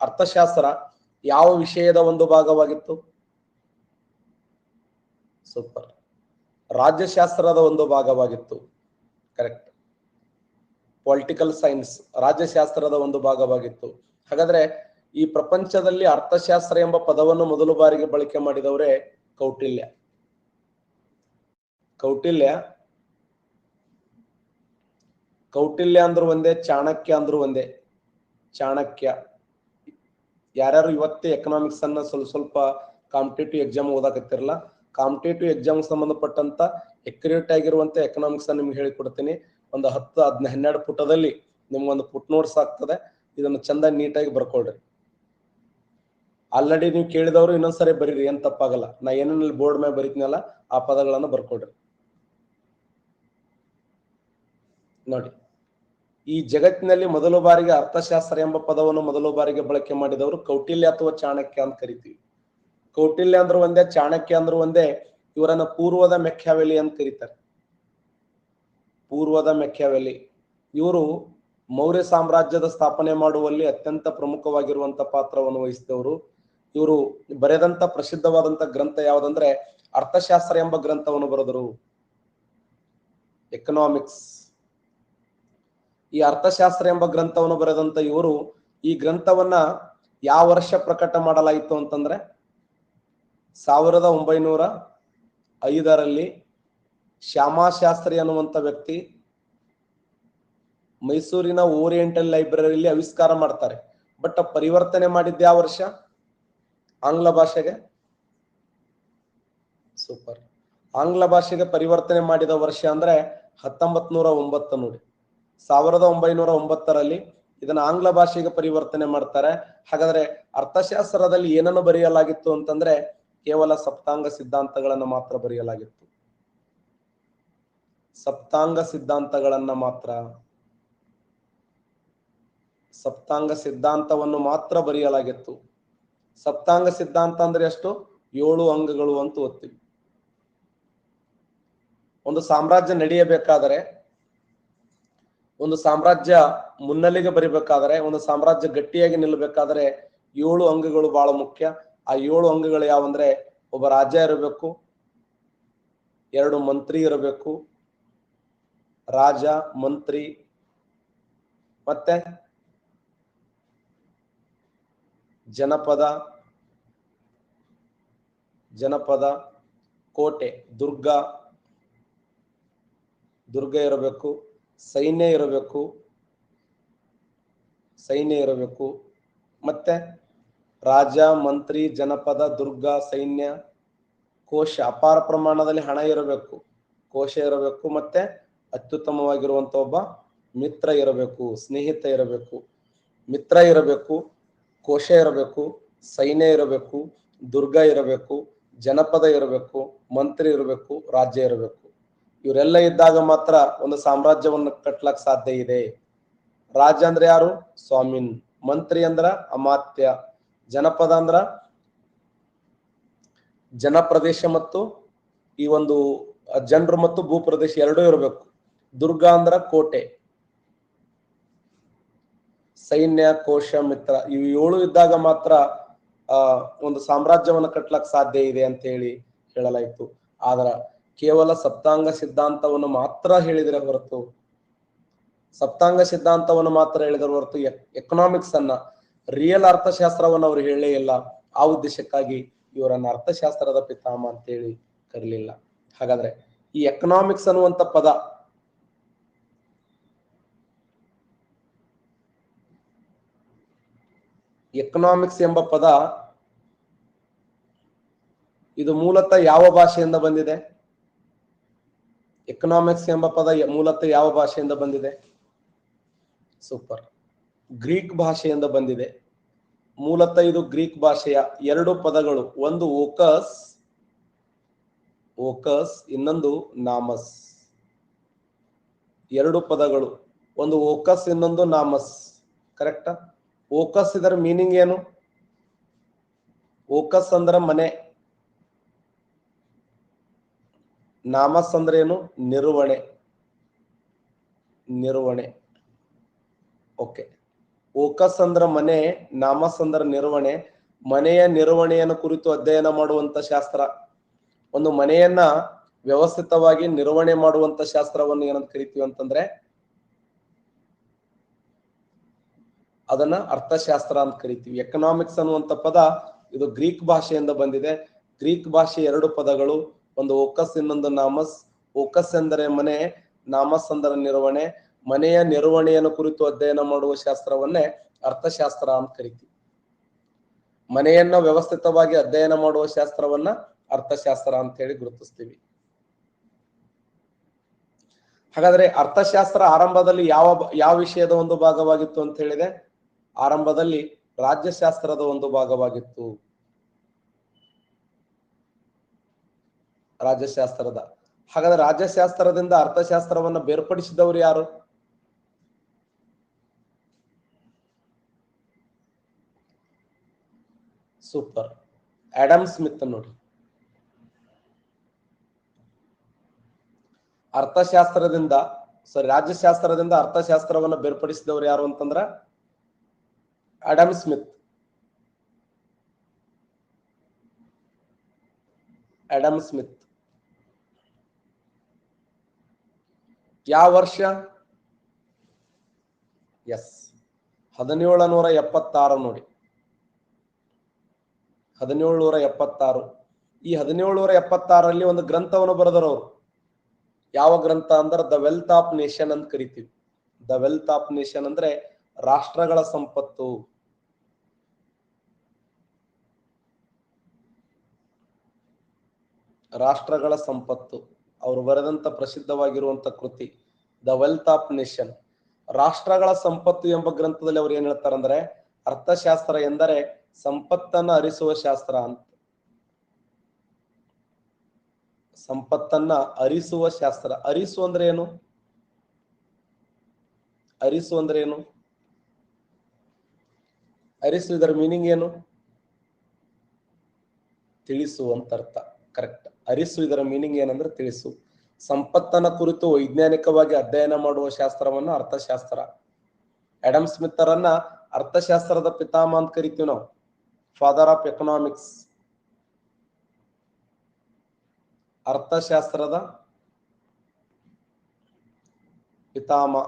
ಅರ್ಥಶಾಸ್ತ್ರ ಯಾವ ವಿಷಯದ ಒಂದು ಭಾಗವಾಗಿತ್ತು? ಸೂಪರ್. ರಾಜ್ಯಶಾಸ್ತ್ರದ ಒಂದು ಭಾಗವಾಗಿತ್ತು. ಕರೆಕ್ಟ್. ಪೊಲಿಟಿಕಲ್ ಸೈನ್ಸ್ ರಾಜ್ಯಶಾಸ್ತ್ರದ ಒಂದು ಭಾಗವಾಗಿತ್ತು. ಹಾಗಾದ್ರೆ ಈ ಪ್ರಪಂಚದಲ್ಲಿ ಅರ್ಥಶಾಸ್ತ್ರ ಎಂಬ ಪದವನ್ನು ಮೊದಲು ಬಾರಿಗೆ ಬಳಕೆ ಮಾಡಿದವರೇ ಕೌಟಿಲ್ಯ. ಕೌಟಿಲ್ಯ ಅಂದ್ರು ಒಂದೇ, ಚಾಣಕ್ಯ ಅಂದ್ರು ಒಂದೇ. ಚಾಣಕ್ಯ. ಯಾರ್ಯಾರು ಇವತ್ತೇ ಎಕನಾಮಿಕ್ಸ್ ಅನ್ನ ಸ್ವಲ್ಪ ಕಾಂಪಿಟೇಟಿವ್ ಎಕ್ಸಾಮ್ ಓದಾಕತ್ತಿರಲ್ಲ, ಕಾಂಪಿಟೇಟಿವ್ ಎಕ್ಸಾಮ್ ಸಂಬಂಧಪಟ್ಟಂತ ಎಕ್ಯುರೇಟ್ ಆಗಿರುವಂತ ಎಕನಾಮಿಕ್ಸ್ ಅನ್ನ ನಿಮ್ಗೆ ಹೇಳಿಕೊಡ್ತೀನಿ. ಒಂದು 10-12 ಪುಟದಲ್ಲಿ ನಿಮ್ಗೊಂದು ಪುಟ್ ನೋಟ್ಸ್ ಆಗ್ತದೆ. ಇದನ್ನು ಚಂದ ನೀಟಾಗಿ ಬರ್ಕೊಳ್ರಿ. ಆಲ್ರೆಡಿ ನೀವು ಕೇಳಿದವರು ಇನ್ನೊಂದ್ಸರಿ ಬರೀರಿ, ಏನ್ ತಪ್ಪಾಗಲ್ಲ. ನಾ ಏನೇನಲ್ಲಿ ಬೋರ್ಡ್ ಮೇಲೆ ಬರೀತೀನಲ್ಲ ಆ ಪದಗಳನ್ನು ಬರ್ಕೊಳ್ರಿ. ನೋಡಿ, ಈ ಜಗತ್ತಿನಲ್ಲಿ ಮೊದಲ ಬಾರಿಗೆ ಅರ್ಥಶಾಸ್ತ್ರ ಎಂಬ ಪದವನ್ನು ಮೊದಲ ಬಾರಿಗೆ ಬಳಕೆ ಮಾಡಿದವರು ಕೌಟಿಲ್ಯ ಅಥವಾ ಚಾಣಕ್ಯ ಅಂತ ಕರಿತೀವಿ. ಕೌಟಿಲ್ಯ ಅಂದ್ರು ಒಂದೇ, ಚಾಣಕ್ಯ ಅಂದ್ರು ಒಂದೇ. ಇವರನ್ನ ಪೂರ್ವದ ಮೆಕ್ಯಾವೆಲಿ ಅಂತ ಕರೀತಾರೆ. ಪೂರ್ವದ ಮೆಕ್ಯಾವೆಲಿ. ಇವರು ಮೌರ್ಯ ಸಾಮ್ರಾಜ್ಯದ ಸ್ಥಾಪನೆ ಮಾಡುವಲ್ಲಿ ಅತ್ಯಂತ ಪ್ರಮುಖವಾಗಿರುವಂತ ಪಾತ್ರವನ್ನು ವಹಿಸಿದವರು. ಇವರು ಬರೆದಂತ ಪ್ರಸಿದ್ಧವಾದಂತ ಗ್ರಂಥ ಯಾವುದಂದ್ರೆ ಅರ್ಥಶಾಸ್ತ್ರ ಎಂಬ ಗ್ರಂಥವನ್ನು ಬರೆದರು. ಎಕನಾಮಿಕ್ಸ್. ಈ ಅರ್ಥಶಾಸ್ತ್ರ ಎಂಬ ಗ್ರಂಥವನ್ನು ಬರೆದಂತ ಇವರು ಈ ಗ್ರಂಥವನ್ನ ಯಾವ ವರ್ಷ ಪ್ರಕಟ ಮಾಡಲಾಯಿತು ಅಂತಂದ್ರೆ 1905ರಲ್ಲಿ ಶ್ಯಾಮಾಶಾಸ್ತ್ರಿ ಅನ್ನುವಂತ ವ್ಯಕ್ತಿ ಮೈಸೂರಿನ ಓರಿಯೆಂಟಲ್ ಲೈಬ್ರರಿಯಲ್ಲಿ ಆವಿಷ್ಕಾರ ಮಾಡ್ತಾರೆ. ಬಟ್ ಪರಿವರ್ತನೆ ಮಾಡಿದ್ದ ಯಾವ ವರ್ಷ? ಆಂಗ್ಲ ಭಾಷೆಗೆ. ಸೂಪರ್. ಆಂಗ್ಲ ಭಾಷೆಗೆ ಪರಿವರ್ತನೆ ಮಾಡಿದ ವರ್ಷ ಅಂದ್ರೆ 1909 ನೋಡಿ. 1909ರಲ್ಲಿ ಇದನ್ನ ಆಂಗ್ಲ ಭಾಷೆಗೆ ಪರಿವರ್ತನೆ ಮಾಡ್ತಾರೆ. ಹಾಗಾದ್ರೆ ಅರ್ಥಶಾಸ್ತ್ರದಲ್ಲಿ ಏನನ್ನು ಬರೆಯಲಾಗಿತ್ತು ಅಂತಂದ್ರೆ ಕೇವಲ ಸಪ್ತಾಂಗ ಸಿದ್ಧಾಂತಗಳನ್ನ ಮಾತ್ರ ಬರೆಯಲಾಗಿತ್ತು. ಸಪ್ತಾಂಗ ಸಿದ್ಧಾಂತಗಳನ್ನ ಮಾತ್ರ. ಸಪ್ತಾಂಗ ಸಿದ್ಧಾಂತವನ್ನು ಮಾತ್ರ ಬರೆಯಲಾಗಿತ್ತು. ಸಪ್ತಾಂಗ ಸಿದ್ಧಾಂತ ಅಂದ್ರೆ ಎಷ್ಟು? 7 ಅಂಗಗಳು ಅಂತ ಓದ್ತೀವಿ. ಒಂದು ಸಾಮ್ರಾಜ್ಯ ನಡೆಯಬೇಕಾದರೆ, ಒಂದು ಸಾಮ್ರಾಜ್ಯ ಮುನ್ನೆಲೆಗೆ ಬರಿಬೇಕಾದ್ರೆ, ಒಂದು ಸಾಮ್ರಾಜ್ಯ ಗಟ್ಟಿಯಾಗಿ ನಿಲ್ಲಬೇಕಾದ್ರೆ 7 ಅಂಗಗಳು ಬಹಳ ಮುಖ್ಯ. ಆ 7 ಅಂಗಗಳು ಯಾವಂದ್ರೆ ಒಬ್ಬ ರಾಜ ಇರಬೇಕು, 2 ಮಂತ್ರಿ ಇರಬೇಕು, ರಾಜ, ಮಂತ್ರಿ, ಮತ್ತೆ ಜನಪದ, ಕೋಟೆ, ದುರ್ಗ ಇರಬೇಕು, ಸೈನ್ಯ ಇರಬೇಕು, ಮತ್ತೆ ರಾಜ, ಮಂತ್ರಿ, ಜನಪದ, ದುರ್ಗ, ಸೈನ್ಯ, ಕೋಶ, ಅಪಾರ ಪ್ರಮಾಣದಲ್ಲಿ ಹಣ ಇರಬೇಕು, ಕೋಶ ಇರಬೇಕು, ಮತ್ತೆ ಅತ್ಯುತ್ತಮವಾಗಿರುವಂತ ಒಬ್ಬ ಮಿತ್ರ ಇರಬೇಕು, ಸ್ನೇಹಿತ ಇರಬೇಕು. ಮಿತ್ರ ಇರಬೇಕು, ಕೋಶ ಇರಬೇಕು, ಸೈನ್ಯ ಇರಬೇಕು, ದುರ್ಗ ಇರಬೇಕು, ಜನಪದ ಇರಬೇಕು, ಮಂತ್ರಿ ಇರಬೇಕು, ರಾಜ್ಯ ಇರಬೇಕು. ಇವರೆಲ್ಲ ಇದ್ದಾಗ ಮಾತ್ರ ಒಂದು ಸಾಮ್ರಾಜ್ಯವನ್ನು ಕಟ್ಲಕ್ ಸಾಧ್ಯ ಇದೆ. ರಾಜ ಅಂದ್ರೆ ಯಾರು? ಸ್ವಾಮಿನ್. ಮಂತ್ರಿ ಅಂದ್ರ ಅಮಾತ್ಯ. ಜನಪದ ಅಂದ್ರ ಜನಪ್ರದೇಶ ಮತ್ತು ಈ ಒಂದು ಜನರು ಮತ್ತು ಭೂಪ್ರದೇಶ ಎರಡೂ ಇರಬೇಕು. ದುರ್ಗ ಅಂದ್ರ ಕೋಟೆ. ಸೈನ್ಯ, ಕೋಶ, ಮಿತ್ರ, ಇವು 7 ಇದ್ದಾಗ ಮಾತ್ರ ಒಂದು ಸಾಮ್ರಾಜ್ಯವನ್ನು ಕಟ್ಲಕ್ ಸಾಧ್ಯ ಇದೆ ಅಂತ ಹೇಳಲಾಯಿತು. ಆದ್ರ ಕೇವಲ ಸಪ್ತಾಂಗ ಸಿದ್ಧಾಂತವನ್ನು ಮಾತ್ರ ಹೇಳಿದರೆ ಹೊರತು ಎಕನಾಮಿಕ್ಸ್ ಅನ್ನ, ರಿಯಲ್ ಅರ್ಥಶಾಸ್ತ್ರವನ್ನು ಅವರು ಹೇಳಲೇ ಇಲ್ಲ. ಆ ಉದ್ದೇಶಕ್ಕಾಗಿ ಇವರನ್ನ ಅರ್ಥಶಾಸ್ತ್ರದ ಪಿತಾಮಹ ಅಂತ ಹೇಳಿ ಕರೀಲಿಲ್ಲ. ಹಾಗಾದ್ರೆ ಈ ಎಕನಾಮಿಕ್ಸ್ ಅನ್ನುವಂತ ಪದ ಎಕನಾಮಿಕ್ಸ್ ಎಂಬ ಪದ ಇದು ಮೂಲತಃ ಯಾವ ಭಾಷೆಯಿಂದ ಬಂದಿದೆ? ಎಕನಾಮಿಕ್ಸ್ ಎಂಬ ಪದ ಮೂಲತಃ ಯಾವ ಭಾಷೆಯಿಂದ ಬಂದಿದೆ? ಸೂಪರ್. ಗ್ರೀಕ್ ಭಾಷೆಯಿಂದ ಬಂದಿದೆ. ಮೂಲತಃ ಇದು ಗ್ರೀಕ್ ಭಾಷೆಯ 2 ಪದಗಳು. ಒಂದು ಓಕಸ್, ಇನ್ನೊಂದು ನಾಮಸ್. 2 ಪದಗಳು, ಒಂದು ಓಕಸ್, ಇನ್ನೊಂದು ನಾಮಸ್. ಕರೆಕ್ಟಾ? ಓಕಸ್ ಇದರ ಮೀನಿಂಗ್ ಏನು? ಓಕಸ್ ಅಂದ್ರೆ ಮನೆ, ನಾಮಸ್ ಅಂದ್ರೆ ಏನು? ನಿರ್ವಹಣೆ. ಓಕೆ. ಓಕಸ್ ಅಂದ್ರ ಮನೆ, ನಾಮಸ್ ಅಂದ್ರ ನಿರ್ವಹಣೆ. ಮನೆಯ ನಿರ್ವಹಣೆಯನ್ನು ಕುರಿತು ಅಧ್ಯಯನ ಮಾಡುವಂತ ಶಾಸ್ತ್ರ. ಒಂದು ಮನೆಯನ್ನ ವ್ಯವಸ್ಥಿತವಾಗಿ ನಿರ್ವಹಣೆ ಮಾಡುವಂತ ಶಾಸ್ತ್ರವನ್ನು ಏನಂತ ಕರಿತೀವಿ ಅಂತಂದ್ರೆ ಅದನ್ನ ಅರ್ಥಶಾಸ್ತ್ರ ಅಂತ ಕರಿತೀವಿ. ಎಕನಾಮಿಕ್ಸ್ ಅನ್ನುವಂತ ಪದ ಇದು ಗ್ರೀಕ್ ಭಾಷೆಯಿಂದ ಬಂದಿದೆ. ಗ್ರೀಕ್ ಭಾಷೆ ಎರಡು ಪದಗಳು, ಒಂದು ಓಕಸ್, ಇನ್ನೊಂದು ನಾಮಸ್. ಓಕಸ್ ಎಂದರೆ ಮನೆ, ನಾಮಸ್ ಅಂದರೆ ನಿರ್ವಹಣೆ. ಮನೆಯ ನಿರ್ವಹಣೆಯನ್ನು ಕುರಿತು ಅಧ್ಯಯನ ಮಾಡುವ ಶಾಸ್ತ್ರವನ್ನೇ ಅರ್ಥಶಾಸ್ತ್ರ ಅಂತ ಕರಿತೀವಿ. ಮನೆಯನ್ನ ವ್ಯವಸ್ಥಿತವಾಗಿ ಅಧ್ಯಯನ ಮಾಡುವ ಶಾಸ್ತ್ರವನ್ನ ಅರ್ಥಶಾಸ್ತ್ರ ಅಂತ ಹೇಳಿ ಗುರುತಿಸ್ತೀವಿ. ಹಾಗಾದ್ರೆ ಅರ್ಥಶಾಸ್ತ್ರ ಆರಂಭದಲ್ಲಿ ಯಾವ ವಿಷಯದ ಒಂದು ಭಾಗವಾಗಿತ್ತು ಅಂತ ಹೇಳಿದೆ? ಆರಂಭದಲ್ಲಿ ರಾಜ್ಯಶಾಸ್ತ್ರದ ಒಂದು ಭಾಗವಾಗಿತ್ತು. ರಾಜ್ಯಶಾಸ್ತ್ರದ. ಹಾಗಾದ್ರೆ ರಾಜ್ಯಶಾಸ್ತ್ರದಿಂದ ಅರ್ಥಶಾಸ್ತ್ರವನ್ನ ಬೇರ್ಪಡಿಸಿದವರು ಯಾರು? ಸೂಪರ್, ಆಡಮ್ ಸ್ಮಿತ್ ನೋಡಿ. ರಾಜ್ಯಶಾಸ್ತ್ರದಿಂದ ಅರ್ಥಶಾಸ್ತ್ರವನ್ನ ಬೇರ್ಪಡಿಸಿದವರು ಯಾರು ಅಂತಂದ್ರ ಆಡಮ್ ಸ್ಮಿತ್. ಆಡಮ್ ಸ್ಮಿತ್ ಯಾವ ವರ್ಷ? ಎಸ್, 1776 ನೋಡಿ. 1776. ಈ 1776ರಲ್ಲಿ ಒಂದು ಗ್ರಂಥವನ್ನು ಬರೆದರು ಅವರು. ಯಾವ ಗ್ರಂಥ ಅಂದ್ರೆ ದ ವೆಲ್ತ್ ಆಫ್ ನೇಷನ್ ಅಂತ ಕರಿತೀವಿ. ದ ವೆಲ್ತ್ ಆಫ್ ನೇಷನ್ ಅಂದ್ರೆ ರಾಷ್ಟ್ರಗಳ ಸಂಪತ್ತು. ರಾಷ್ಟ್ರಗಳ ಸಂಪತ್ತು ಅವರು ಬರೆದಂತ ಪ್ರಸಿದ್ಧವಾಗಿರುವಂತ ಕೃತಿ ದ ವೆಲ್ತ್ ಆಫ್ ನೇಷನ್. ರಾಷ್ಟ್ರಗಳ ಸಂಪತ್ತು ಎಂಬ ಗ್ರಂಥದಲ್ಲಿ ಅವ್ರು ಏನ್ ಹೇಳ್ತಾರಂದ್ರೆ ಅರ್ಥಶಾಸ್ತ್ರ ಎಂದರೆ ಸಂಪತ್ತನ್ನ ಅರಿಸುವ ಶಾಸ್ತ್ರ ಅಂತ. ಸಂಪತ್ತನ್ನ ಅರಿಸುವ ಶಾಸ್ತ್ರ. ಅರಿಸು ಅಂದ್ರೆ ಏನು? ಅರಿಸು ಅಂದ್ರೆ ಏನು? ಅರಿಸು ಇದರ ಮೀನಿಂಗ್ ಏನು? ತಿಳಿಸು ಅಂತ ಅರ್ಥ. ಕರೆಕ್ಟ್. ಅರಿಸು ಇದರ ಮೀನಿಂಗ್ ಏನಂದ್ರೆ ತಿಳಿಸು. ಸಂಪತ್ತನ್ನ ಕುರಿತು ವೈಜ್ಞಾನಿಕವಾಗಿ ಅಧ್ಯಯನ ಮಾಡುವ ಶಾಸ್ತ್ರವನ್ನ ಅರ್ಥಶಾಸ್ತ್ರ. ಆಡಮ್ ಸ್ಮಿತ್ತರನ್ನ ಅರ್ಥಶಾಸ್ತ್ರದ ಪಿತಾಮಹ ಅಂತ ಕರಿತೀವಿ ನಾವು. Father of economics. ಅರ್ಥಶಾಸ್ತ್ರದ ಪಿತಾಮಹ.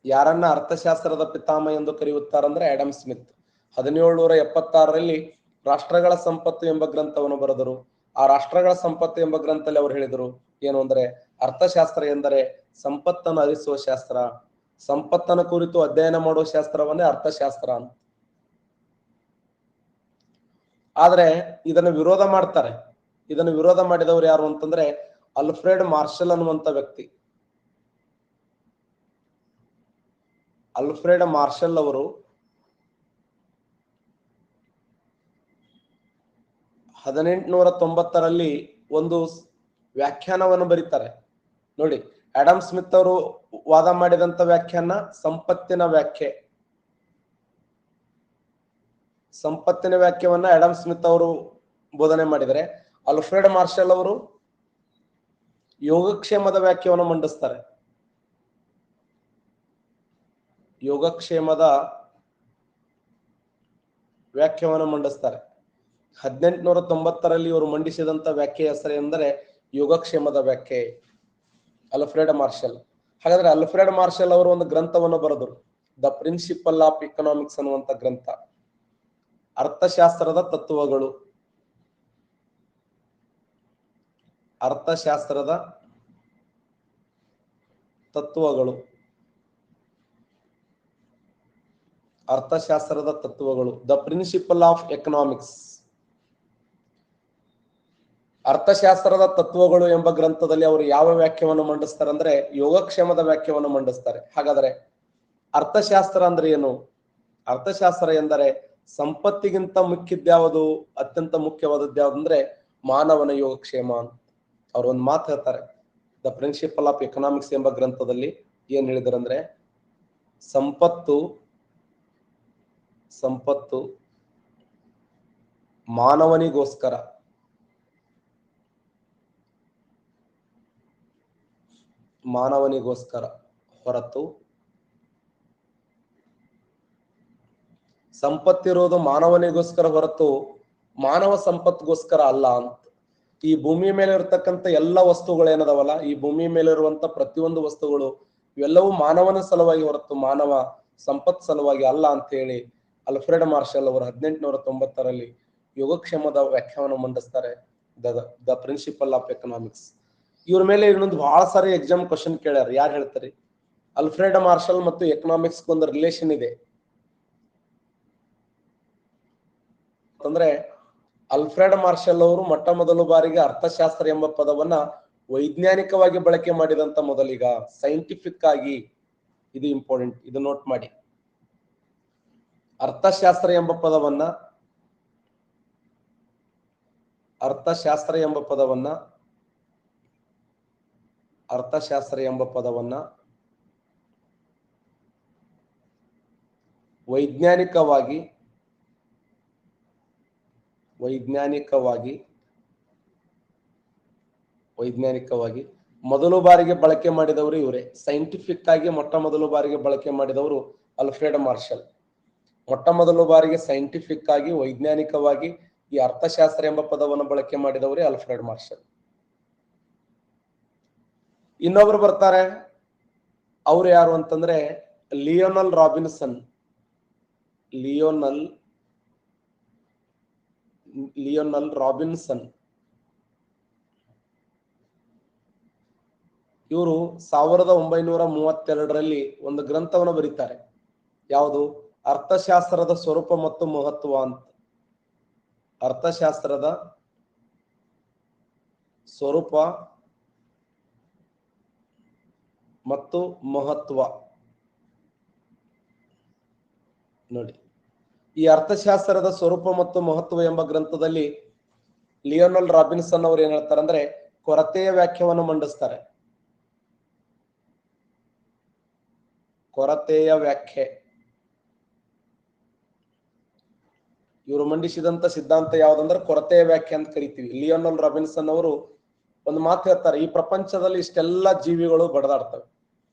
ಯಾರನ್ನ ಅರ್ಥಶಾಸ್ತ್ರದ ಪಿತಾಮಹ ಎಂದು ಕರೆಯುತ್ತಾರಂದ್ರೆ ಆಡಮ್ ಸ್ಮಿತ್. 1776ರಲ್ಲಿ ರಾಷ್ಟ್ರಗಳ ಸಂಪತ್ತು ಎಂಬ ಗ್ರಂಥವನ್ನು ಬರೆದರು. ಆ ರಾಷ್ಟ್ರಗಳ ಸಂಪತ್ತು ಎಂಬ ಗ್ರಂಥದಲ್ಲಿ ಅವರು ಹೇಳಿದರು ಏನು ಅಂದ್ರೆ ಅರ್ಥಶಾಸ್ತ್ರ ಎಂದರೆ ಸಂಪತ್ತನ್ನು ಅರಿಸುವ ಶಾಸ್ತ್ರ. ಸಂಪತ್ತನ್ನು ಕುರಿತು ಅಧ್ಯಯನ ಮಾಡುವ ಶಾಸ್ತ್ರವನ್ನೇ ಅರ್ಥಶಾಸ್ತ್ರ ಅಂತ. ಆದ್ರೆ ಇದನ್ನು ವಿರೋಧ ಮಾಡ್ತಾರೆ. ಇದನ್ನು ವಿರೋಧ ಮಾಡಿದವರು ಯಾರು ಅಂತಂದ್ರೆ ಅಲ್ಫ್ರೆಡ್ ಮಾರ್ಷಲ್ ಅನ್ನುವಂತ ವ್ಯಕ್ತಿ. ಅಲ್ಫ್ರೆಡ್ ಮಾರ್ಷಲ್ ಅವರು 1890ರಲ್ಲಿ ಒಂದು ವ್ಯಾಖ್ಯಾನವನ್ನು ಬರೀತಾರೆ ನೋಡಿ. ಆಡಮ್ ಸ್ಮಿತ್ ಅವರು ವಾದ ಮಾಡಿದಂತ ವ್ಯಾಖ್ಯಾನ ಸಂಪತ್ತಿನ ವ್ಯಾಖ್ಯೆ. ಸಂಪತ್ತಿನ ವ್ಯಾಖ್ಯವನ್ನ ಆಡಮ್ ಸ್ಮಿತ್ ಅವರು ಬೋಧನೆ ಮಾಡಿದರೆ ಅಲ್ಫ್ರೆಡ್ ಮಾರ್ಷಲ್ ಅವರು ಯೋಗಕ್ಷೇಮದ ವ್ಯಾಖ್ಯವನ್ನು ಮಂಡಿಸ್ತಾರೆ. ಯೋಗಕ್ಷೇಮದ ವ್ಯಾಖ್ಯವನ್ನು ಮಂಡಿಸ್ತಾರೆ. 1890ರಲ್ಲಿ ಇವರು ಮಂಡಿಸಿದಂತ ವ್ಯಾಖ್ಯೆ ಹೆಸರು ಎಂದರೆ ಯೋಗಕ್ಷೇಮದ ವ್ಯಾಖ್ಯೆ, ಅಲ್ಫ್ರೆಡ್ ಮಾರ್ಷಲ್. ಹಾಗಾದ್ರೆ ಅಲ್ಫ್ರೆಡ್ ಮಾರ್ಷಲ್ ಅವರು ಒಂದು ಗ್ರಂಥವನ್ನು ಬರೆದರು, ದ ಪ್ರಿನ್ಸಿಪಲ್ ಆಫ್ ಎಕನಾಮಿಕ್ಸ್ ಅನ್ನುವಂತ ಗ್ರಂಥ. ಅರ್ಥಶಾಸ್ತ್ರದ ತತ್ವಗಳು. ಅರ್ಥಶಾಸ್ತ್ರದ ತತ್ವಗಳು. ಅರ್ಥಶಾಸ್ತ್ರದ ತತ್ವಗಳು, ದ ಪ್ರಿನ್ಸಿಪಲ್ ಆಫ್ ಎಕನಾಮಿಕ್ಸ್. ಅರ್ಥಶಾಸ್ತ್ರದ ತತ್ವಗಳು ಎಂಬ ಗ್ರಂಥದಲ್ಲಿ ಅವರು ಯಾವ ವ್ಯಾಖ್ಯವನ್ನು ಮಂಡಿಸ್ತಾರೆ ಅಂದ್ರೆ ಯೋಗಕ್ಷೇಮದ ವ್ಯಾಖ್ಯವನ್ನು ಮಂಡಿಸ್ತಾರೆ. ಹಾಗಾದ್ರೆ ಅರ್ಥಶಾಸ್ತ್ರ ಅಂದ್ರೆ ಏನು? ಅರ್ಥಶಾಸ್ತ್ರ ಎಂದರೆ ಸಂಪತ್ತಿಗಿಂತ ಮುಖ್ಯದ್ಯಾವುದು, ಅತ್ಯಂತ ಮುಖ್ಯವಾದದ್ದು ಯಾವ್ದು ಅಂದ್ರೆ ಮಾನವನ ಯೋಗಕ್ಷೇಮ ಅಂತ ಅವ್ರು ಒಂದು ಮಾತು ಹೇಳ್ತಾರೆ. ದ ಪ್ರಿನ್ಸಿಪಲ್ ಆಫ್ ಎಕನಾಮಿಕ್ಸ್ ಎಂಬ ಗ್ರಂಥದಲ್ಲಿ ಏನ್ ಹೇಳಿದಾರಂದ್ರೆ ಸಂಪತ್ತು ಮಾನವನಿಗೋಸ್ಕರ, ಹೊರತು ಸಂಪತ್ತಿರೋದು ಮಾನವನಿಗೋಸ್ಕರ ಹೊರತು ಮಾನವ ಸಂಪತ್ತಿಗೋಸ್ಕರ ಅಲ್ಲ ಅಂತ. ಈ ಭೂಮಿ ಮೇಲೆ ಇರತಕ್ಕಂತ ಎಲ್ಲ ವಸ್ತುಗಳೇನದವಲ್ಲ, ಈ ಭೂಮಿ ಮೇಲೆ ಇರುವಂತ ಪ್ರತಿಯೊಂದು ವಸ್ತುಗಳು ಇವೆಲ್ಲವೂ ಮಾನವನ ಸಲುವಾಗಿ ಹೊರತು ಮಾನವ ಸಂಪತ್ ಸಲುವಾಗಿ ಅಲ್ಲ ಅಂತ ಹೇಳಿ ಅಲ್ಫ್ರೆಡ್ ಮಾರ್ಷಲ್ ಅವರು 1890ರಲ್ಲಿ ಯೋಗಕ್ಷೇಮದ ವ್ಯಾಖ್ಯಾನವನ್ನು ಮಂಡಿಸ್ತಾರೆ, ದ ಪ್ರಿನ್ಸಿಪಲ್ ಆಫ್ ಎಕನಾಮಿಕ್ಸ್. ಇವ್ರ ಮೇಲೆ ಇನ್ನೊಂದು ಬಹಳ ಸಾರಿ ಎಕ್ಸಾಮ್ ಕ್ವಶನ್ ಕೇಳ್ಯಾರ. ಯಾರು ಹೇಳ್ತಾರೆ? ಅಲ್ಫ್ರೆಡ್ ಮಾರ್ಷಲ್ ಮತ್ತು ಎಕನಾಮಿಕ್ಸ್ ಒಂದು ರಿಲೇಷನ್ ಇದೆ ಅಂದ್ರೆ, ಅಲ್ಫ್ರೆಡ್ ಮಾರ್ಷಲ್ ಅವರು ಮೊಟ್ಟ ಮೊದಲ ಬಾರಿಗೆ ಅರ್ಥಶಾಸ್ತ್ರ ಎಂಬ ಪದವನ್ನ ವೈಜ್ಞಾನಿಕವಾಗಿ ಬಳಕೆ ಮಾಡಿದಂತ ಮೊದಲಿಗ, ಸೈಂಟಿಫಿಕ್ ಆಗಿ. ಇದು ಇಂಪಾರ್ಟೆಂಟ್, ಇದು ನೋಟ್ ಮಾಡಿ. ಅರ್ಥಶಾಸ್ತ್ರ ಎಂಬ ಪದವನ್ನ ವೈಜ್ಞಾನಿಕವಾಗಿ ಮೊದಲು ಬಾರಿಗೆ ಬಳಕೆ ಮಾಡಿದವರು ಇವರೇ. ಸೈಂಟಿಫಿಕ್ ಆಗಿ ಮೊಟ್ಟ ಮೊದಲು ಬಾರಿಗೆ ಬಳಕೆ ಮಾಡಿದವರು ಅಲ್ಫ್ರೆಡ್ ಮಾರ್ಷಲ್. ಮೊಟ್ಟ ಮೊದಲು ಬಾರಿಗೆ ಸೈಂಟಿಫಿಕ್ ಆಗಿ ವೈಜ್ಞಾನಿಕವಾಗಿ ಈ ಅರ್ಥಶಾಸ್ತ್ರ ಎಂಬ ಪದವನ್ನು ಬಳಕೆ ಮಾಡಿದವರೇ ಅಲ್ಫ್ರೆಡ್ ಮಾರ್ಷಲ್. ಇನ್ನೊಬ್ರು ಬರ್ತಾರೆ, ಅವ್ರು ಯಾರು ಅಂತಂದ್ರೆ ಲಿಯೋನಲ್ ರಾಬಿನ್ಸನ್. ಲಿಯೋನಲ್ ರಾಬಿನ್ಸನ್ ಇವರು 1932ರಲ್ಲಿ ಒಂದು ಗ್ರಂಥವನ್ನು ಬರೀತಾರೆ. ಯಾವುದು? ಅರ್ಥಶಾಸ್ತ್ರದ ಸ್ವರೂಪ ಮತ್ತು ಮಹತ್ವ ಅಂತ. ಅರ್ಥಶಾಸ್ತ್ರದ ಸ್ವರೂಪ ಮತ್ತು ಮಹತ್ವ. ನೋಡಿ, ಈ ಅರ್ಥಶಾಸ್ತ್ರದ ಸ್ವರೂಪ ಮತ್ತು ಮಹತ್ವ ಎಂಬ ಗ್ರಂಥದಲ್ಲಿ ಲಿಯೋನಲ್ ರಾಬಿನ್ಸನ್ ಅವರು ಏನ್ ಹೇಳ್ತಾರೆ ಅಂದ್ರೆ, ಕೊರತೆಯ ವ್ಯಾಖ್ಯಾನವನ್ನು ಮಂಡಿಸ್ತಾರೆ. ಕೊರತೆಯ ವ್ಯಾಖ್ಯೆ. ಇವರು ಮಂಡಿಸಿದಂತ ಸಿದ್ಧಾಂತ ಯಾವ್ದಂದ್ರೆ ಕೊರತೆಯ ವ್ಯಾಖ್ಯೆ ಅಂತ ಕರಿತೀವಿ. ಲಿಯೋನಲ್ ರಾಬಿನ್ಸನ್ ಅವರು ಒಂದು ಮಾತು ಹೇಳ್ತಾರೆ, ಈ ಪ್ರಪಂಚದಲ್ಲಿ ಇಷ್ಟೆಲ್ಲ ಜೀವಿಗಳು ಬಡದಾಡ್ತವೆ,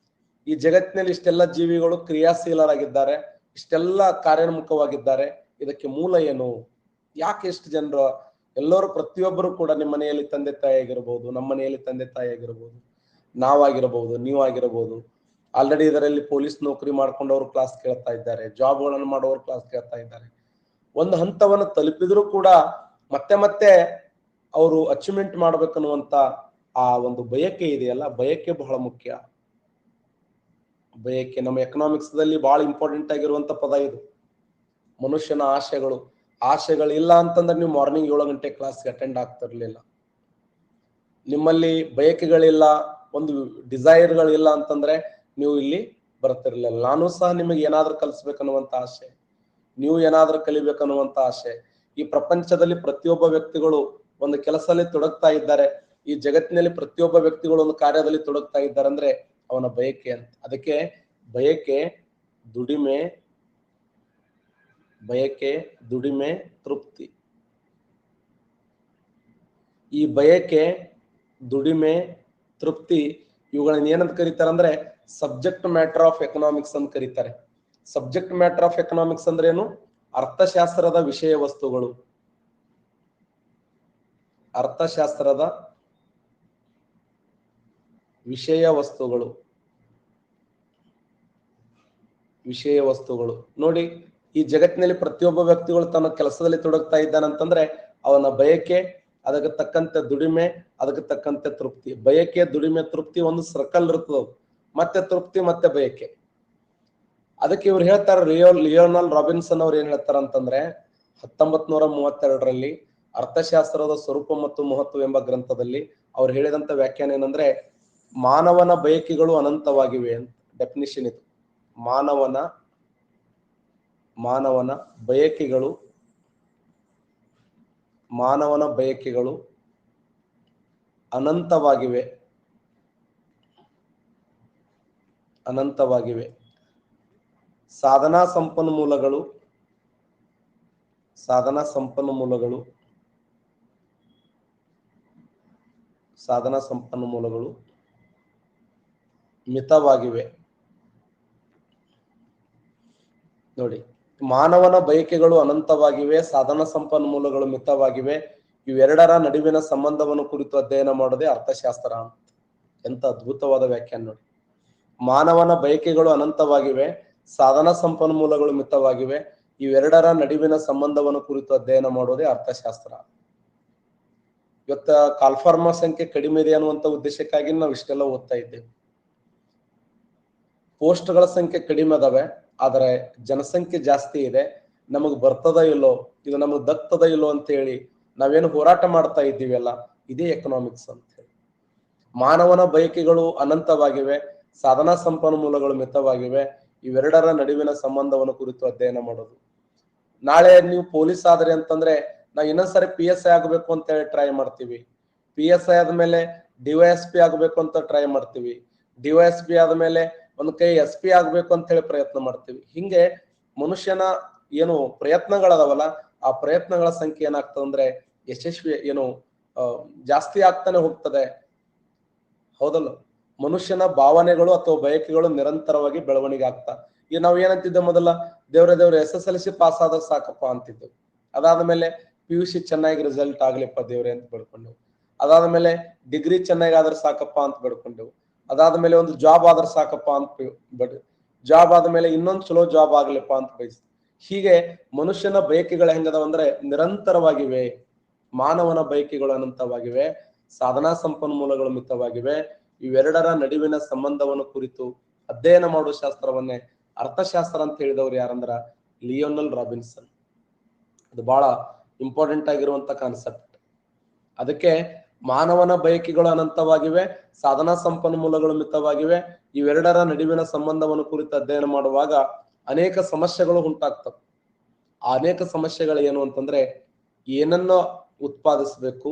ಈ ಜಗತ್ತಿನಲ್ಲಿ ಇಷ್ಟೆಲ್ಲ ಜೀವಿಗಳು ಕ್ರಿಯಾಶೀಲರಾಗಿದ್ದಾರೆ, ಇಷ್ಟೆಲ್ಲ ಕಾರ್ಯೋನ್ಮುಖವಾಗಿದ್ದಾರೆ, ಇದಕ್ಕೆ ಮೂಲ ಏನು? ಯಾಕೆ ಎಷ್ಟು ಜನರು ಎಲ್ಲರೂ ಪ್ರತಿಯೊಬ್ಬರು ಕೂಡ ನಿಮ್ಮ ಮನೆಯಲ್ಲಿ ತಂದೆ ತಾಯಿ ಆಗಿರ್ಬೋದು, ನಮ್ಮ ಮನೆಯಲ್ಲಿ ತಂದೆ ತಾಯಿ ಆಗಿರ್ಬೋದು, ನಾವಾಗಿರ್ಬೋದು, ನೀವಾಗಿರ್ಬೋದು, ಆಲ್ರೆಡಿ ಇದರಲ್ಲಿ ಪೊಲೀಸ್ ನೌಕರಿ ಮಾಡ್ಕೊಂಡವರು ಕ್ಲಾಸ್ ಕೇಳ್ತಾ ಇದ್ದಾರೆ, ಜಾಬ್ಗಳನ್ನು ಮಾಡೋರು ಕ್ಲಾಸ್ ಕೇಳ್ತಾ ಇದ್ದಾರೆ. ಒಂದು ಹಂತವನ್ನು ತಲುಪಿದ್ರು ಕೂಡ ಮತ್ತೆ ಮತ್ತೆ ಅವರು ಅಚೀವ್ಮೆಂಟ್ ಮಾಡ್ಬೇಕನ್ನುವಂತ ಆ ಒಂದು ಬಯಕೆ ಇದೆಯಲ್ಲ, ಬಯಕೆ ಬಹಳ ಮುಖ್ಯ. ಬಯಕೆ ನಮ್ಮ ಎಕನಾಮಿಕ್ಸ್ ದಲ್ಲಿ ಬಹಳ ಇಂಪಾರ್ಟೆಂಟ್ ಆಗಿರುವಂತ ಪದ ಇದು. ಮನುಷ್ಯನ ಆಶೆಗಳಿಲ್ಲ ಅಂತಂದ್ರೆ ನೀವು ಮಾರ್ನಿಂಗ್ 7 ಗಂಟೆ ಕ್ಲಾಸ್ಗೆ ಅಟೆಂಡ್ ಆಗ್ತಿರ್ಲಿಲ್ಲ. ನಿಮ್ಮಲ್ಲಿ ಬಯಕೆಗಳಿಲ್ಲ, ಒಂದು ಡಿಸೈರ್ಗಳಿಲ್ಲ ಅಂತಂದ್ರೆ ನೀವು ಇಲ್ಲಿ ಬರ್ತಿರ್ಲಿಲ್ಲ. ನಾನು ಸಹ ನಿಮಗೆ ಏನಾದ್ರೂ ಕಲಿಸ್ಬೇಕನ್ನುವಂತ ಆಸೆ, ನೀವು ಏನಾದ್ರೂ ಕಲಿಬೇಕನ್ನುವಂತ ಆಸೆ. ಈ ಪ್ರಪಂಚದಲ್ಲಿ ಪ್ರತಿಯೊಬ್ಬ ವ್ಯಕ್ತಿಗಳು ಒಂದು ಕೆಲಸದಲ್ಲಿ ತೊಡಗ್ತಾ ಇದ್ದಾರೆ, ಈ ಜಗತ್ತಿನಲ್ಲಿ ಪ್ರತಿಯೊಬ್ಬ ವ್ಯಕ್ತಿಗಳು ಒಂದು ಕಾರ್ಯದಲ್ಲಿ ತೊಡಗ್ತಾ ಇದ್ದಾರೆ ಅಂದ್ರೆ ಅವನ ಬಯಕೆ ಅಂತ. ಅದಕ್ಕೆ ಬಯಕೆ, ದುಡಿಮೆ, ತೃಪ್ತಿ. ಈ ಬಯಕೆ, ದುಡಿಮೆ, ತೃಪ್ತಿ ಇವುಗಳನ್ನ ಏನಂತ ಕರೀತಾರೆ ಅಂದ್ರೆ ಸಬ್ಜೆಕ್ಟ್ ಮ್ಯಾಟರ್ ಆಫ್ ಎಕನಾಮಿಕ್ಸ್ ಅಂತ ಕರೀತಾರೆ. ಸಬ್ಜೆಕ್ಟ್ ಮ್ಯಾಟರ್ ಆಫ್ ಎಕನಾಮಿಕ್ಸ್ ಅಂದ್ರೆ ಏನು? ಅರ್ಥಶಾಸ್ತ್ರದ ವಿಷಯ ವಸ್ತುಗಳು. ಅರ್ಥಶಾಸ್ತ್ರದ ವಿಷಯ ವಸ್ತುಗಳು. ನೋಡಿ, ಈ ಜಗತ್ತಿನಲ್ಲಿ ಪ್ರತಿಯೊಬ್ಬ ವ್ಯಕ್ತಿಗಳು ತನ್ನ ಕೆಲಸದಲ್ಲಿ ತೊಡಗ್ತಾ ಇದ್ದಾನಂತಂದ್ರೆ ಅವನ ಬಯಕೆ, ಅದಕ್ಕೆ ತಕ್ಕಂತೆ ದುಡಿಮೆ, ಅದಕ್ಕೆ ತಕ್ಕಂತೆ ತೃಪ್ತಿ. ಬಯಕೆ, ದುಡಿಮೆ, ತೃಪ್ತಿ ಒಂದು ಸರ್ಕಲ್ ಇರ್ತದೆ. ಮತ್ತೆ ತೃಪ್ತಿ, ಮತ್ತೆ ಬಯಕೆ. ಅದಕ್ಕೆ ಇವ್ರು ಹೇಳ್ತಾರೆ, ಲಿಯೋನಲ್ ರಾಬಿನ್ಸನ್ ಅವ್ರು ಏನ್ ಹೇಳ್ತಾರ ಅಂತಂದ್ರೆ 1932ರಲ್ಲಿ ಅರ್ಥಶಾಸ್ತ್ರದ ಸ್ವರೂಪ ಮತ್ತು ಮಹತ್ವ ಎಂಬ ಗ್ರಂಥದಲ್ಲಿ ಅವ್ರು ಹೇಳಿದಂತ ವ್ಯಾಖ್ಯಾನ ಏನಂದ್ರೆ, ಮಾನವನ ಬಯಕೆಗಳು ಅನಂತವಾಗಿವೆ ಅಂತ. ಡೆಫಿನಿಷನ್ ಇದು. ಮಾನವನ ಬಯಕೆಗಳು ಅನಂತವಾಗಿವೆ. ಸಾಧನಾ ಸಂಪನ್ಮೂಲಗಳು ಮಿತವಾಗಿವೆ. ನೋಡಿ, ಮಾನವನ ಬಯಕೆಗಳು ಅನಂತವಾಗಿವೆ, ಸಾಧನ ಸಂಪನ್ಮೂಲಗಳು ಮಿತವಾಗಿವೆ. ಇವೆರಡರ ನಡುವಿನ ಸಂಬಂಧವನ್ನು ಕುರಿತು ಅಧ್ಯಯನ ಮಾಡೋದೇ ಅರ್ಥಶಾಸ್ತ್ರ ಅಂತ. ಎಂತ ಅದ್ಭುತವಾದ ವ್ಯಾಖ್ಯಾನ ನೋಡಿ. ಮಾನವನ ಬಯಕೆಗಳು ಅನಂತವಾಗಿವೆ, ಸಾಧನ ಸಂಪನ್ಮೂಲಗಳು ಮಿತವಾಗಿವೆ. ಇವೆರಡರ ನಡುವಿನ ಸಂಬಂಧವನ್ನು ಕುರಿತು ಅಧ್ಯಯನ ಮಾಡೋದೇ ಅರ್ಥಶಾಸ್ತ್ರ. ಇವತ್ತ ಕಾಲ್ಫಾರ್ಮ ಸಂಖ್ಯೆ ಕಡಿಮೆ ಇದೆ ಅನ್ನುವಂತ ಉದ್ದೇಶಕ್ಕಾಗಿ ನಾವು ಇಷ್ಟೆಲ್ಲ ಓದ್ತಾ ಇದ್ದೇವೆ. ಪೋಸ್ಟ್ಗಳ ಸಂಖ್ಯೆ ಕಡಿಮೆ ಅದಾವೆ, ಆದರೆ ಜನಸಂಖ್ಯೆ ಜಾಸ್ತಿ ಇದೆ. ನಮಗ್ ಬರ್ತದ ಇಲ್ಲೋ, ಇದು ನಮಗ್ ದತ್ತದ ಇಲ್ಲೋ ಅಂತ ಹೇಳಿ ನಾವೇನು ಹೋರಾಟ ಮಾಡ್ತಾ ಇದ್ದೀವಲ್ಲ, ಇದೇ ಎಕನಾಮಿಕ್ಸ್ ಅಂತ ಹೇಳಿ. ಮಾನವನ ಬಯಕೆಗಳು ಅನಂತವಾಗಿವೆ, ಸಾಧನ ಸಂಪನ್ಮೂಲಗಳು ಮಿತವಾಗಿವೆ. ಇವೆರಡರ ನಡುವಿನ ಸಂಬಂಧವನ್ನು ಕುರಿತು ಅಧ್ಯಯನ ಮಾಡೋದು. ನಾಳೆ ನೀವು ಪೊಲೀಸ್ ಆದ್ರೆ ಅಂತಂದ್ರೆ ನಾವು ಇನ್ನೊಂದ್ಸರಿ PSI ಆಗ್ಬೇಕು ಅಂತ ಹೇಳಿ ಟ್ರೈ ಮಾಡ್ತೀವಿ. PSI ಆದ್ಮೇಲೆ DYSP ಆಗ್ಬೇಕು ಅಂತ ಟ್ರೈ ಮಾಡ್ತೀವಿ. DYSP ಆದ್ಮೇಲೆ ಒಂದ್ ಕೈ SP ಆಗ್ಬೇಕು ಅಂತ ಹೇಳಿ ಪ್ರಯತ್ನ ಮಾಡ್ತೀವಿ. ಹಿಂಗೆ ಮನುಷ್ಯನ ಏನು ಪ್ರಯತ್ನಗಳದಾವಲ್ಲ, ಆ ಪ್ರಯತ್ನಗಳ ಸಂಖ್ಯೆ ಏನಾಗ್ತದೆ ಅಂದ್ರೆ ಯಶಸ್ವಿ ಏನು ಜಾಸ್ತಿ ಆಗ್ತಾನೆ ಹೋಗ್ತದೆ. ಹೌದಲ್ಲ? ಮನುಷ್ಯನ ಭಾವನೆಗಳು ಅಥವಾ ಬಯಕೆಗಳು ನಿರಂತರವಾಗಿ ಬೆಳವಣಿಗೆ ಆಗ್ತಾ. ಈಗ ನಾವ್ ಏನಂತಿದ್ದೆ ಮೊದಲ, ದೇವ್ರ SSLC ಪಾಸ್ ಆದ್ರೆ ಸಾಕಪ್ಪ ಅಂತಿದ್ದೆವು. ಅದಾದ್ಮೇಲೆ PUC ಚೆನ್ನಾಗಿ ರಿಸಲ್ಟ್ ಆಗ್ಲಿಪ್ಪ ದೇವ್ರೆ ಅಂತ ಬೇಡ್ಕೊಂಡೆವು. ಅದಾದ್ಮೇಲೆ ಡಿಗ್ರಿ ಚೆನ್ನಾಗಿ ಆದ್ರೆ ಸಾಕಪ್ಪ ಅಂತ ಬೇಡ್ಕೊಂಡೆವು. ಅದಾದ್ಮೇಲೆ ಒಂದು ಜಾಬ್ ಆದ್ರೆ ಸಾಕಪ್ಪ ಅಂತ ಜಾಬ್ ಆದ್ಮೇಲೆ ಇನ್ನೊಂದು ಚಲೋ ಜಾಬ್ ಆಗ್ಲಿಪ್ಪ ಅಂತ ಬಯಸ್ತೀವಿ. ಹೀಗೆ ಮನುಷ್ಯನ ಬಯಕೆಗಳು ಹೆಂಗದಾವ ಅಂದ್ರೆ ನಿರಂತರವಾಗಿವೆ. ಮಾನವನ ಬಯಕೆಗಳು ಅನಂತವಾಗಿವೆ, ಸಾಧನಾ ಸಂಪನ್ಮೂಲಗಳು ಮಿತವಾಗಿವೆ. ಇವೆರಡರ ನಡುವಿನ ಸಂಬಂಧವನ್ನು ಕುರಿತು ಅಧ್ಯಯನ ಮಾಡುವ ಶಾಸ್ತ್ರವನ್ನೇ ಅರ್ಥಶಾಸ್ತ್ರ ಅಂತ ಹೇಳಿದವರು ಯಾರಂದ್ರ ಲಿಯೋನಲ್ ರಾಬಿನ್ಸನ್. ಅದು ಬಹಳ ಇಂಪಾರ್ಟೆಂಟ್ ಆಗಿರುವಂತ ಕಾನ್ಸೆಪ್ಟ್. ಅದಕ್ಕೆ ಮಾನವನ ಬಯಕೆಗಳು ಅನಂತವಾಗಿವೆ, ಸಾಧನಾ ಸಂಪನ್ಮೂಲಗಳು ಮಿತವಾಗಿವೆ. ಇವೆರಡರ ನಡುವಿನ ಸಂಬಂಧವನ್ನು ಕುರಿತು ಅಧ್ಯಯನ ಮಾಡುವಾಗ ಅನೇಕ ಸಮಸ್ಯೆಗಳು ಉಂಟಾಗ್ತವೆ. ಆ ಅನೇಕ ಸಮಸ್ಯೆಗಳು ಏನು ಅಂತಂದ್ರೆ, ಏನನ್ನು ಉತ್ಪಾದಿಸಬೇಕು,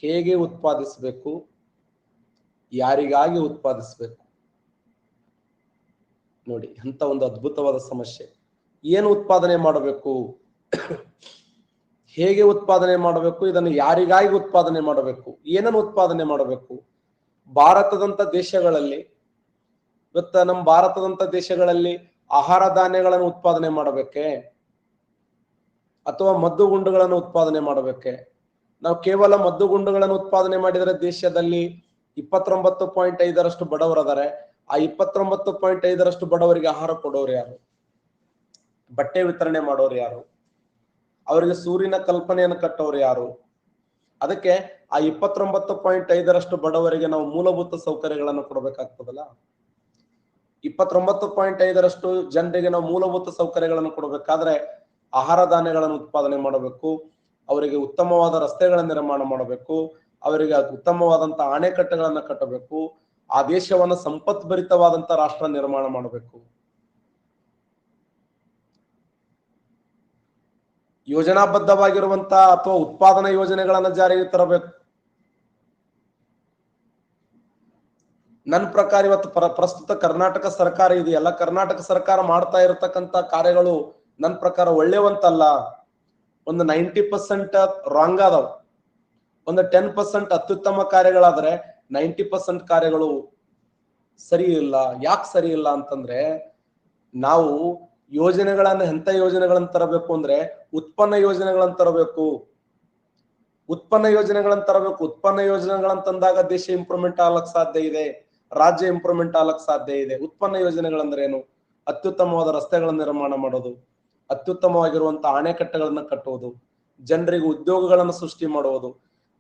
ಹೇಗೆ ಉತ್ಪಾದಿಸಬೇಕು, ಯಾರಿಗಾಗಿ ಉತ್ಪಾದಿಸಬೇಕು. ನೋಡಿ ಅಂತ ಒಂದು ಅದ್ಭುತವಾದ ಸಮಸ್ಯೆ. ಏನು ಉತ್ಪಾದನೆ ಮಾಡಬೇಕು, ಹೇಗೆ ಉತ್ಪಾದನೆ ಮಾಡಬೇಕು, ಇದನ್ನು ಯಾರಿಗಾಗಿ ಉತ್ಪಾದನೆ ಮಾಡಬೇಕು, ಏನನ್ನು ಉತ್ಪಾದನೆ ಮಾಡಬೇಕು. ಭಾರತದಂತ ದೇಶಗಳಲ್ಲಿ, ಇವತ್ತ ನಮ್ಮ ಭಾರತದಂತ ದೇಶಗಳಲ್ಲಿ ಆಹಾರ ಧಾನ್ಯಗಳನ್ನು ಉತ್ಪಾದನೆ ಮಾಡಬೇಕೆ ಅಥವಾ ಮದ್ದುಗುಂಡುಗಳನ್ನು ಉತ್ಪಾದನೆ ಮಾಡಬೇಕೆ? ನಾವು ಕೇವಲ ಮದ್ದುಗುಂಡುಗಳನ್ನು ಉತ್ಪಾದನೆ ಮಾಡಿದರೆ ದೇಶದಲ್ಲಿ 29.5% ಬಡವರದಾರೆ. ಆ 29.5% ಬಡವರಿಗೆ ಆಹಾರ ಕೊಡೋರು ಯಾರು? ಬಟ್ಟೆ ವಿತರಣೆ ಮಾಡೋರು ಯಾರು? ಅವರಿಗೆ ಸೂರ್ಯನ ಕಲ್ಪನೆಯನ್ನು ಕಟ್ಟೋರು ಯಾರು? ಅದಕ್ಕೆ ಆ 29.5% ಬಡವರಿಗೆ ನಾವು ಮೂಲಭೂತ ಸೌಕರ್ಯಗಳನ್ನು ಕೊಡಬೇಕಾಗ್ತದಲ್ಲ. 29.5% ಜನರಿಗೆ ನಾವು ಮೂಲಭೂತ ಸೌಕರ್ಯಗಳನ್ನು ಕೊಡಬೇಕಾದ್ರೆ ಆಹಾರ ಧಾನ್ಯಗಳನ್ನು ಉತ್ಪಾದನೆ ಮಾಡಬೇಕು, ಅವರಿಗೆ ಉತ್ತಮವಾದ ರಸ್ತೆಗಳ ನಿರ್ಮಾಣ ಮಾಡಬೇಕು, ಅವರಿಗೆ ಉತ್ತಮವಾದಂತ ಅಣೆಕಟ್ಟೆಗಳನ್ನ ಕಟ್ಟಬೇಕು, ಆ ದೇಶವನ್ನ ಸಂಪತ್ಭರಿತವಾದಂತ ರಾಷ್ಟ್ರ ನಿರ್ಮಾಣ ಮಾಡಬೇಕು. ಯೋಜನಾಬದ್ಧವಾಗಿರುವಂತ ಅಥವಾ ಉತ್ಪಾದನಾ ಯೋಜನೆಗಳನ್ನ ಜಾರಿಗೆ ತರಬೇಕು. ನನ್ನ ಪ್ರಕಾರ ಇವತ್ತು ಪ್ರಸ್ತುತ ಕರ್ನಾಟಕ ಸರ್ಕಾರ ಇದೆಯಲ್ಲ, ಕರ್ನಾಟಕ ಸರ್ಕಾರ ಮಾಡ್ತಾ ಇರತಕ್ಕಂತ ಕಾರ್ಯಗಳು ನನ್ನ ಪ್ರಕಾರ ಒಳ್ಳೆಯವಂತಲ್ಲ. ಒಂದು 90% ರಾಂಗ್ ಆದವು, ಒಂದು 10% ಅತ್ಯುತ್ತಮ ಕಾರ್ಯಗಳಾದ್ರೆ 90% ಕಾರ್ಯಗಳು ಸರಿ ಇಲ್ಲ. ಯಾಕೆ ಸರಿ ಇಲ್ಲ ಅಂತಂದ್ರೆ, ನಾವು ಯೋಜನೆಗಳನ್ನ ಎಂತ ಯೋಜನೆಗಳನ್ನ ತರಬೇಕು ಅಂದ್ರೆ ಉತ್ಪನ್ನ ಯೋಜನೆಗಳನ್ನ ತರಬೇಕು. ಉತ್ಪನ್ನ ಯೋಜನೆಗಳನ್ನ ತಂದಾಗ ದೇಶ ಇಂಪ್ರೂವ್ಮೆಂಟ್ ಆಗ್ಲಕ್ ಸಾಧ್ಯ ಇದೆ, ರಾಜ್ಯ ಇಂಪ್ರೂವ್ಮೆಂಟ್ ಆಗ್ಲಕ್ ಸಾಧ್ಯ ಇದೆ. ಉತ್ಪನ್ನ ಯೋಜನೆಗಳಂದ್ರೆ ಏನು? ಅತ್ಯುತ್ತಮವಾದ ರಸ್ತೆಗಳ ನಿರ್ಮಾಣ ಮಾಡೋದು, ಅತ್ಯುತ್ತಮವಾಗಿರುವಂತಹ ಅಣೆಕಟ್ಟೆಗಳನ್ನ ಕಟ್ಟುವುದು, ಜನರಿಗೆ ಉದ್ಯೋಗಗಳನ್ನು ಸೃಷ್ಟಿ ಮಾಡುವುದು,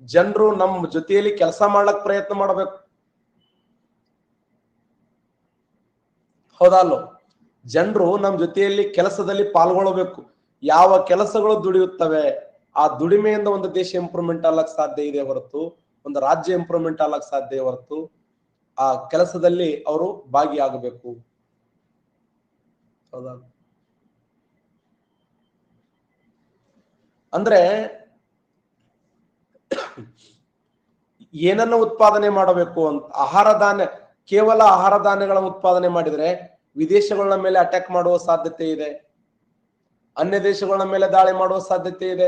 ಜನರು ನಮ್ಮ ಜೊತೆಯಲ್ಲಿ ಕೆಲಸ ಮಾಡ್ಲಕ್ ಪ್ರಯತ್ನ ಮಾಡಬೇಕು. ಹೌದಲ್ಲೋ? ಜನರು ನಮ್ಮ ಜೊತೆಯಲ್ಲಿ ಕೆಲಸದಲ್ಲಿ ಪಾಲ್ಗೊಳ್ಳಬೇಕು. ಯಾವ ಕೆಲಸಗಳು ದುಡಿಯುತ್ತವೆ, ಆ ದುಡಿಮೆಯಿಂದ ಒಂದು ದೇಶ ಇಂಪ್ರೂವ್ಮೆಂಟ್ ಆಗ್ಲಕ್ ಸಾಧ್ಯ ಇದೆ ಹೊರತು, ಒಂದು ರಾಜ್ಯ ಇಂಪ್ರೂವ್ಮೆಂಟ್ ಆಗ್ಲಕ್ ಸಾಧ್ಯ ಹೊರತು ಆ ಕೆಲಸದಲ್ಲಿ ಅವರು ಭಾಗಿಯಾಗಬೇಕು. ಹೌದಾ? ಅಂದ್ರೆ ಏನನ್ನ ಉತ್ಪಾದನೆ ಮಾಡಬೇಕು ಅಂತ, ಆಹಾರ ಧಾನ್ಯ, ಕೇವಲ ಆಹಾರ ಧಾನ್ಯಗಳ ಉತ್ಪಾದನೆ ಮಾಡಿದ್ರೆ ವಿದೇಶಗಳ ಮೇಲೆ ಅಟ್ಯಾಕ್ ಮಾಡುವ ಸಾಧ್ಯತೆ ಇದೆ, ಅನ್ಯ ದೇಶಗಳ ಮೇಲೆ ದಾಳಿ ಮಾಡುವ ಸಾಧ್ಯತೆ ಇದೆ.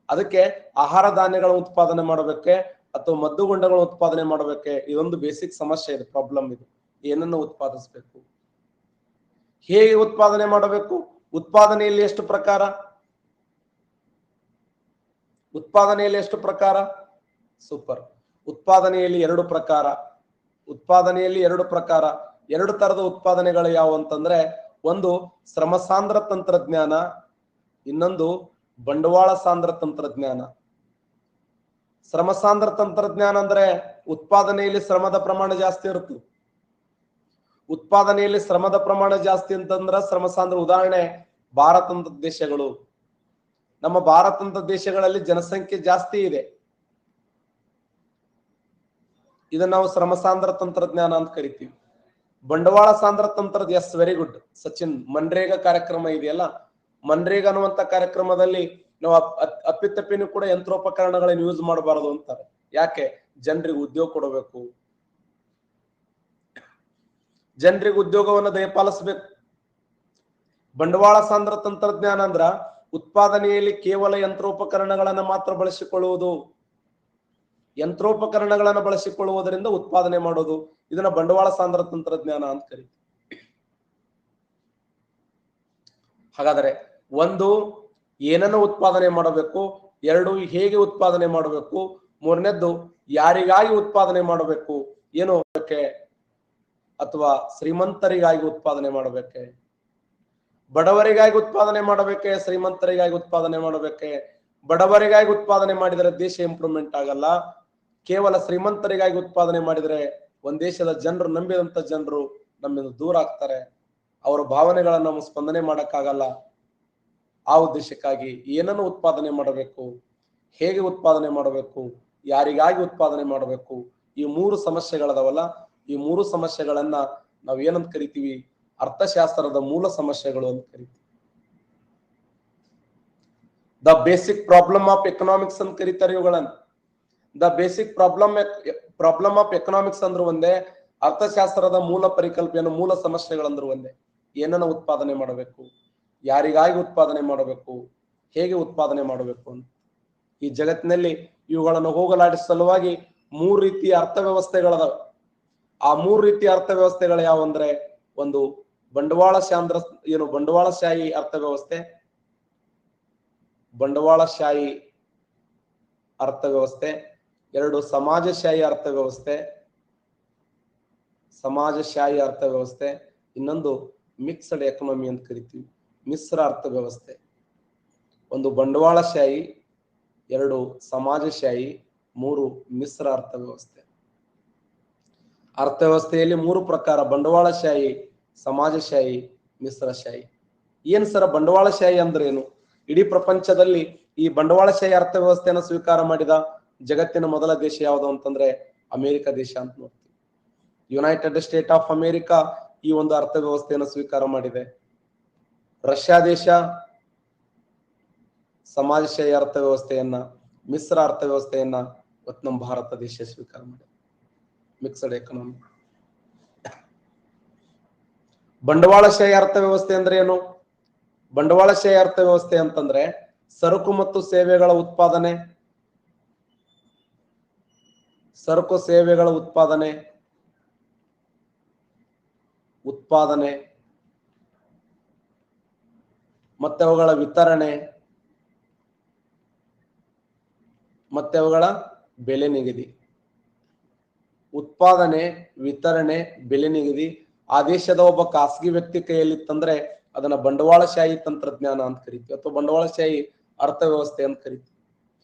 ಅದಕ್ಕೆ ಆಹಾರ ಧಾನ್ಯಗಳ ಉತ್ಪಾದನೆ ಮಾಡಬೇಕೆ ಅಥವಾ ಮದ್ದುಗುಂಡಗಳ ಉತ್ಪಾದನೆ ಮಾಡಬೇಕೆ? ಇದೊಂದು ಬೇಸಿಕ್ ಸಮಸ್ಯೆ ಇದೆ, ಪ್ರಾಬ್ಲಮ್ ಇದು. ಏನನ್ನು ಉತ್ಪಾದಿಸಬೇಕು? ಹೇಗೆ ಉತ್ಪಾದನೆ ಮಾಡಬೇಕು? ಉತ್ಪಾದನೆಯಲ್ಲಿ ಎಷ್ಟು ಪ್ರಕಾರ? ಉತ್ಪಾದನೆಯಲ್ಲಿ ಎಷ್ಟು ಪ್ರಕಾರ? ಸೂಪರ್. ಉತ್ಪಾದನೆಯಲ್ಲಿ ಎರಡು ಪ್ರಕಾರ. ಉತ್ಪಾದನೆಯಲ್ಲಿ ಎರಡು ಪ್ರಕಾರ. ಎರಡು ತರದ ಉತ್ಪಾದನೆಗಳು ಯಾವ ಅಂತಂದ್ರೆ, ಒಂದು ಶ್ರಮ ಸಾಂದ್ರ ತಂತ್ರಜ್ಞಾನ, ಇನ್ನೊಂದು ಬಂಡವಾಳ ಸಾಂದ್ರ ತಂತ್ರಜ್ಞಾನ. ಶ್ರಮ ಸಾಂದ್ರ ತಂತ್ರಜ್ಞಾನ ಅಂದ್ರೆ ಉತ್ಪಾದನೆಯಲ್ಲಿ ಶ್ರಮದ ಪ್ರಮಾಣ ಜಾಸ್ತಿ ಇರುತ್ತೆ. ಉತ್ಪಾದನೆಯಲ್ಲಿ ಶ್ರಮದ ಪ್ರಮಾಣ ಜಾಸ್ತಿ ಅಂತಂದ್ರ ಶ್ರಮ ಸಾಂದ್ರ. ಉದಾಹರಣೆ ಭಾರತದ ದೇಶಗಳು. ನಮ್ಮ ಭಾರತದ ದೇಶಗಳಲ್ಲಿ ಜನಸಂಖ್ಯೆ ಜಾಸ್ತಿ ಇದೆ. ಇದನ್ನ ನಾವು ಶ್ರಮ ಸಾಂದ್ರ ತಂತ್ರಜ್ಞಾನ ಅಂತ ಕರಿತೀವಿ. ಬಂಡವಾಳ ಸಾಂದ್ರ ತಂತ್ರ. Yes, very good Sachin. MNREGA ಕಾರ್ಯಕ್ರಮ ಇದೆಯಲ್ಲ, ಮನ್ರೇಗಾ ಅನ್ನುವಂತ ಕಾರ್ಯಕ್ರಮದಲ್ಲಿ ನಾವು ಅಪ್ಪಿತಪ್ಪಿನೂ ಕೂಡ ಯಂತ್ರೋಪಕರಣಗಳನ್ನು ಯೂಸ್ ಮಾಡಬಾರದು ಅಂತಾರೆ. ಯಾಕೆ? ಜನರಿಗೆ ಉದ್ಯೋಗ ಕೊಡಬೇಕು, ಜನರಿಗೆ ಉದ್ಯೋಗವನ್ನು ದಯಪಾಲಿಸಬೇಕು. ಬಂಡವಾಳ ಸಾಂದ್ರ ತಂತ್ರಜ್ಞಾನ ಅಂದ್ರ ಉತ್ಪಾದನೆಯಲ್ಲಿ ಕೇವಲ ಯಂತ್ರೋಪಕರಣಗಳನ್ನು ಮಾತ್ರ ಬಳಸಿಕೊಳ್ಳುವುದು. ಯಂತ್ರೋಪಕರಣಗಳನ್ನು ಬಳಸಿಕೊಳ್ಳುವುದರಿಂದ ಉತ್ಪಾದನೆ ಮಾಡೋದು. ಇದನ್ನ ಬಂಡವಾಳ ಸಾಂದ್ರ ತಂತ್ರಜ್ಞಾನ ಅಂತ ಕರೀತೀವಿ. ಹಾಗಾದರೆ ಒಂದು, ಏನನ್ನು ಉತ್ಪಾದನೆ ಮಾಡಬೇಕು. ಎರಡು, ಹೇಗೆ ಉತ್ಪಾದನೆ ಮಾಡಬೇಕು. ಮೂರನೇದ್ದು, ಯಾರಿಗಾಗಿ ಉತ್ಪಾದನೆ ಮಾಡಬೇಕು. ಏನು ಬೇಕೆ? ಅಥವಾ ಶ್ರೀಮಂತರಿಗಾಗಿ ಉತ್ಪಾದನೆ ಮಾಡಬೇಕೆ? ಬಡವರಿಗಾಗಿ ಉತ್ಪಾದನೆ ಮಾಡಬೇಕೆ? ಶ್ರೀಮಂತರಿಗಾಗಿ ಉತ್ಪಾದನೆ ಮಾಡಬೇಕೆ? ಬಡವರಿಗಾಗಿ ಉತ್ಪಾದನೆ ಮಾಡಿದರೆ ದೇಶ ಇಂಪ್ರೂವ್ಮೆಂಟ್ ಆಗಲ್ಲ. ಕೇವಲ ಶ್ರೀಮಂತರಿಗಾಗಿ ಉತ್ಪಾದನೆ ಮಾಡಿದರೆ ಒಂದ್ ದೇಶದ ಜನರು, ನಂಬಿದಂತ ಜನರು ನಮ್ಮಿಂದ ದೂರ ಆಗ್ತಾರೆ. ಅವರ ಭಾವನೆಗಳನ್ನು ನಾವು ಸ್ಪಂದನೆ ಮಾಡಕ್ಕಾಗಲ್ಲ. ಆ ಉದ್ದೇಶಕ್ಕಾಗಿ ಏನನ್ನು ಉತ್ಪಾದನೆ ಮಾಡಬೇಕು, ಹೇಗೆ ಉತ್ಪಾದನೆ ಮಾಡಬೇಕು, ಯಾರಿಗಾಗಿ ಉತ್ಪಾದನೆ ಮಾಡಬೇಕು, ಈ ಮೂರು ಸಮಸ್ಯೆಗಳದವಲ್ಲ, ಈ ಮೂರು ಸಮಸ್ಯೆಗಳನ್ನ ನಾವು ಏನಂತ ಕರಿತೀವಿ? ಅರ್ಥಶಾಸ್ತ್ರದ ಮೂಲ ಸಮಸ್ಯೆಗಳು ಅಂತ ಕರಿತೀವಿ. The basic problem of economics ಅಂತ ಕರೀತಾರೆ ಇವುಗಳನ್ನ. The basic problem of economics ಅಂದ್ರು ಒಂದೇ, ಅರ್ಥಶಾಸ್ತ್ರದ ಮೂಲ ಪರಿಕಲ್ಪನೆ, ಮೂಲ ಸಮಸ್ಯೆಗಳಂದ್ರು ಒಂದೇ. ಏನನ್ನ ಉತ್ಪಾದನೆ ಮಾಡಬೇಕು, ಯಾರಿಗಾಗಿ ಉತ್ಪಾದನೆ ಮಾಡಬೇಕು, ಹೇಗೆ ಉತ್ಪಾದನೆ ಮಾಡಬೇಕು ಅಂತ. ಈ ಜಗತ್ತಿನಲ್ಲಿ ಇವುಗಳನ್ನು ಹೋಗಲಾಡಿಸುವ ಸಲುವಾಗಿ ಮೂರು ರೀತಿಯ ಅರ್ಥವ್ಯವಸ್ಥೆಗಳದಾವ. ಆ ಮೂರು ರೀತಿಯ ಅರ್ಥವ್ಯವಸ್ಥೆಗಳು ಯಾವಂದ್ರೆ, ಒಂದು ಬಂಡವಾಳಶಾಹಿ ಅರ್ಥವ್ಯವಸ್ಥೆ, ಬಂಡವಾಳಶಾಹಿ ಅರ್ಥವ್ಯವಸ್ಥೆ. ಎರಡು, ಸಮಾಜಶಾಹಿ ಅರ್ಥವ್ಯವಸ್ಥೆ. ಇನ್ನೊಂದು ಮಿಕ್ಸ್ಡ್ ಎಕನಾಮಿ ಅಂತ ಕರಿತೀವಿ, ಮಿಶ್ರ ಅರ್ಥವ್ಯವಸ್ಥೆ. ಒಂದು ಬಂಡವಾಳಶಾಹಿ, ಎರಡು ಸಮಾಜಶಾಹಿ, ಮೂರು ಮಿಶ್ರ ಅರ್ಥವ್ಯವಸ್ಥೆ. ಅರ್ಥವ್ಯವಸ್ಥೆಯಲ್ಲಿ ಮೂರು ಪ್ರಕಾರ: ಬಂಡವಾಳಶಾಹಿ, ಸಮಾಜಶಾಹಿ, ಮಿಶ್ರಶಾಹಿ. ಏನ್ ಸರ ಬಂಡವಾಳಶಾಹಿ ಅಂದ್ರೆ ಏನು? ಇಡೀ ಪ್ರಪಂಚದಲ್ಲಿ ಈ ಬಂಡವಾಳಶಾಹಿ ಅರ್ಥವ್ಯವಸ್ಥೆಯನ್ನು ಸ್ವೀಕಾರ ಮಾಡಿದ ಜಗತ್ತಿನ ಮೊದಲ ದೇಶ ಯಾವುದು ಅಂತಂದ್ರೆ ಅಮೆರಿಕ ದೇಶ ಅಂತ ನೋಡ್ತೀವಿ. ಯುನೈಟೆಡ್ ಸ್ಟೇಟ್ ಆಫ್ ಅಮೆರಿಕಾ ಈ ಒಂದು ಅರ್ಥವ್ಯವಸ್ಥೆಯನ್ನು ಸ್ವೀಕಾರ ಮಾಡಿದೆ. ರಷ್ಯಾ ದೇಶ ಸಮಾಜಶಾಹಿ ಅರ್ಥವ್ಯವಸ್ಥೆಯನ್ನ, ಮಿಶ್ರ ಅರ್ಥವ್ಯವಸ್ಥೆಯನ್ನ ನಮ್ಮ ಭಾರತ ದೇಶ ಸ್ವೀಕಾರ ಮಾಡಿದೆ, ಮಿಕ್ಸ್ಡ್ ಎಕನಾಮಿ. ಬಂಡವಾಳಶಾಹಿ ಅರ್ಥವ್ಯವಸ್ಥೆ ಅಂದ್ರೆ ಏನು? ಬಂಡವಾಳಶಾಹಿ ಅರ್ಥವ್ಯವಸ್ಥೆ ಅಂತಂದ್ರೆ ಸರಕು ಮತ್ತು ಸೇವೆಗಳ ಉತ್ಪಾದನೆ, ಮತ್ತೆ ಅವುಗಳ ವಿತರಣೆ, ಮತ್ತೆ ಅವುಗಳ ಬೆಲೆ ನಿಗದಿ. ಉತ್ಪಾದನೆ, ವಿತರಣೆ, ಬೆಲೆ ನಿಗದಿ ಆ ದೇಶದ ಒಬ್ಬ ಖಾಸಗಿ ವ್ಯಕ್ತಿ ಕೈಯಲ್ಲಿತ್ತಂದ್ರೆ ಅದನ್ನ ಬಂಡವಾಳಶಾಹಿ ತಂತ್ರಜ್ಞಾನ ಅಂತ ಕರಿತೀವಿ, ಅಥವಾ ಬಂಡವಾಳಶಾಹಿ ಅರ್ಥವ್ಯವಸ್ಥೆ ಅಂತ ಕರಿತೀವಿ.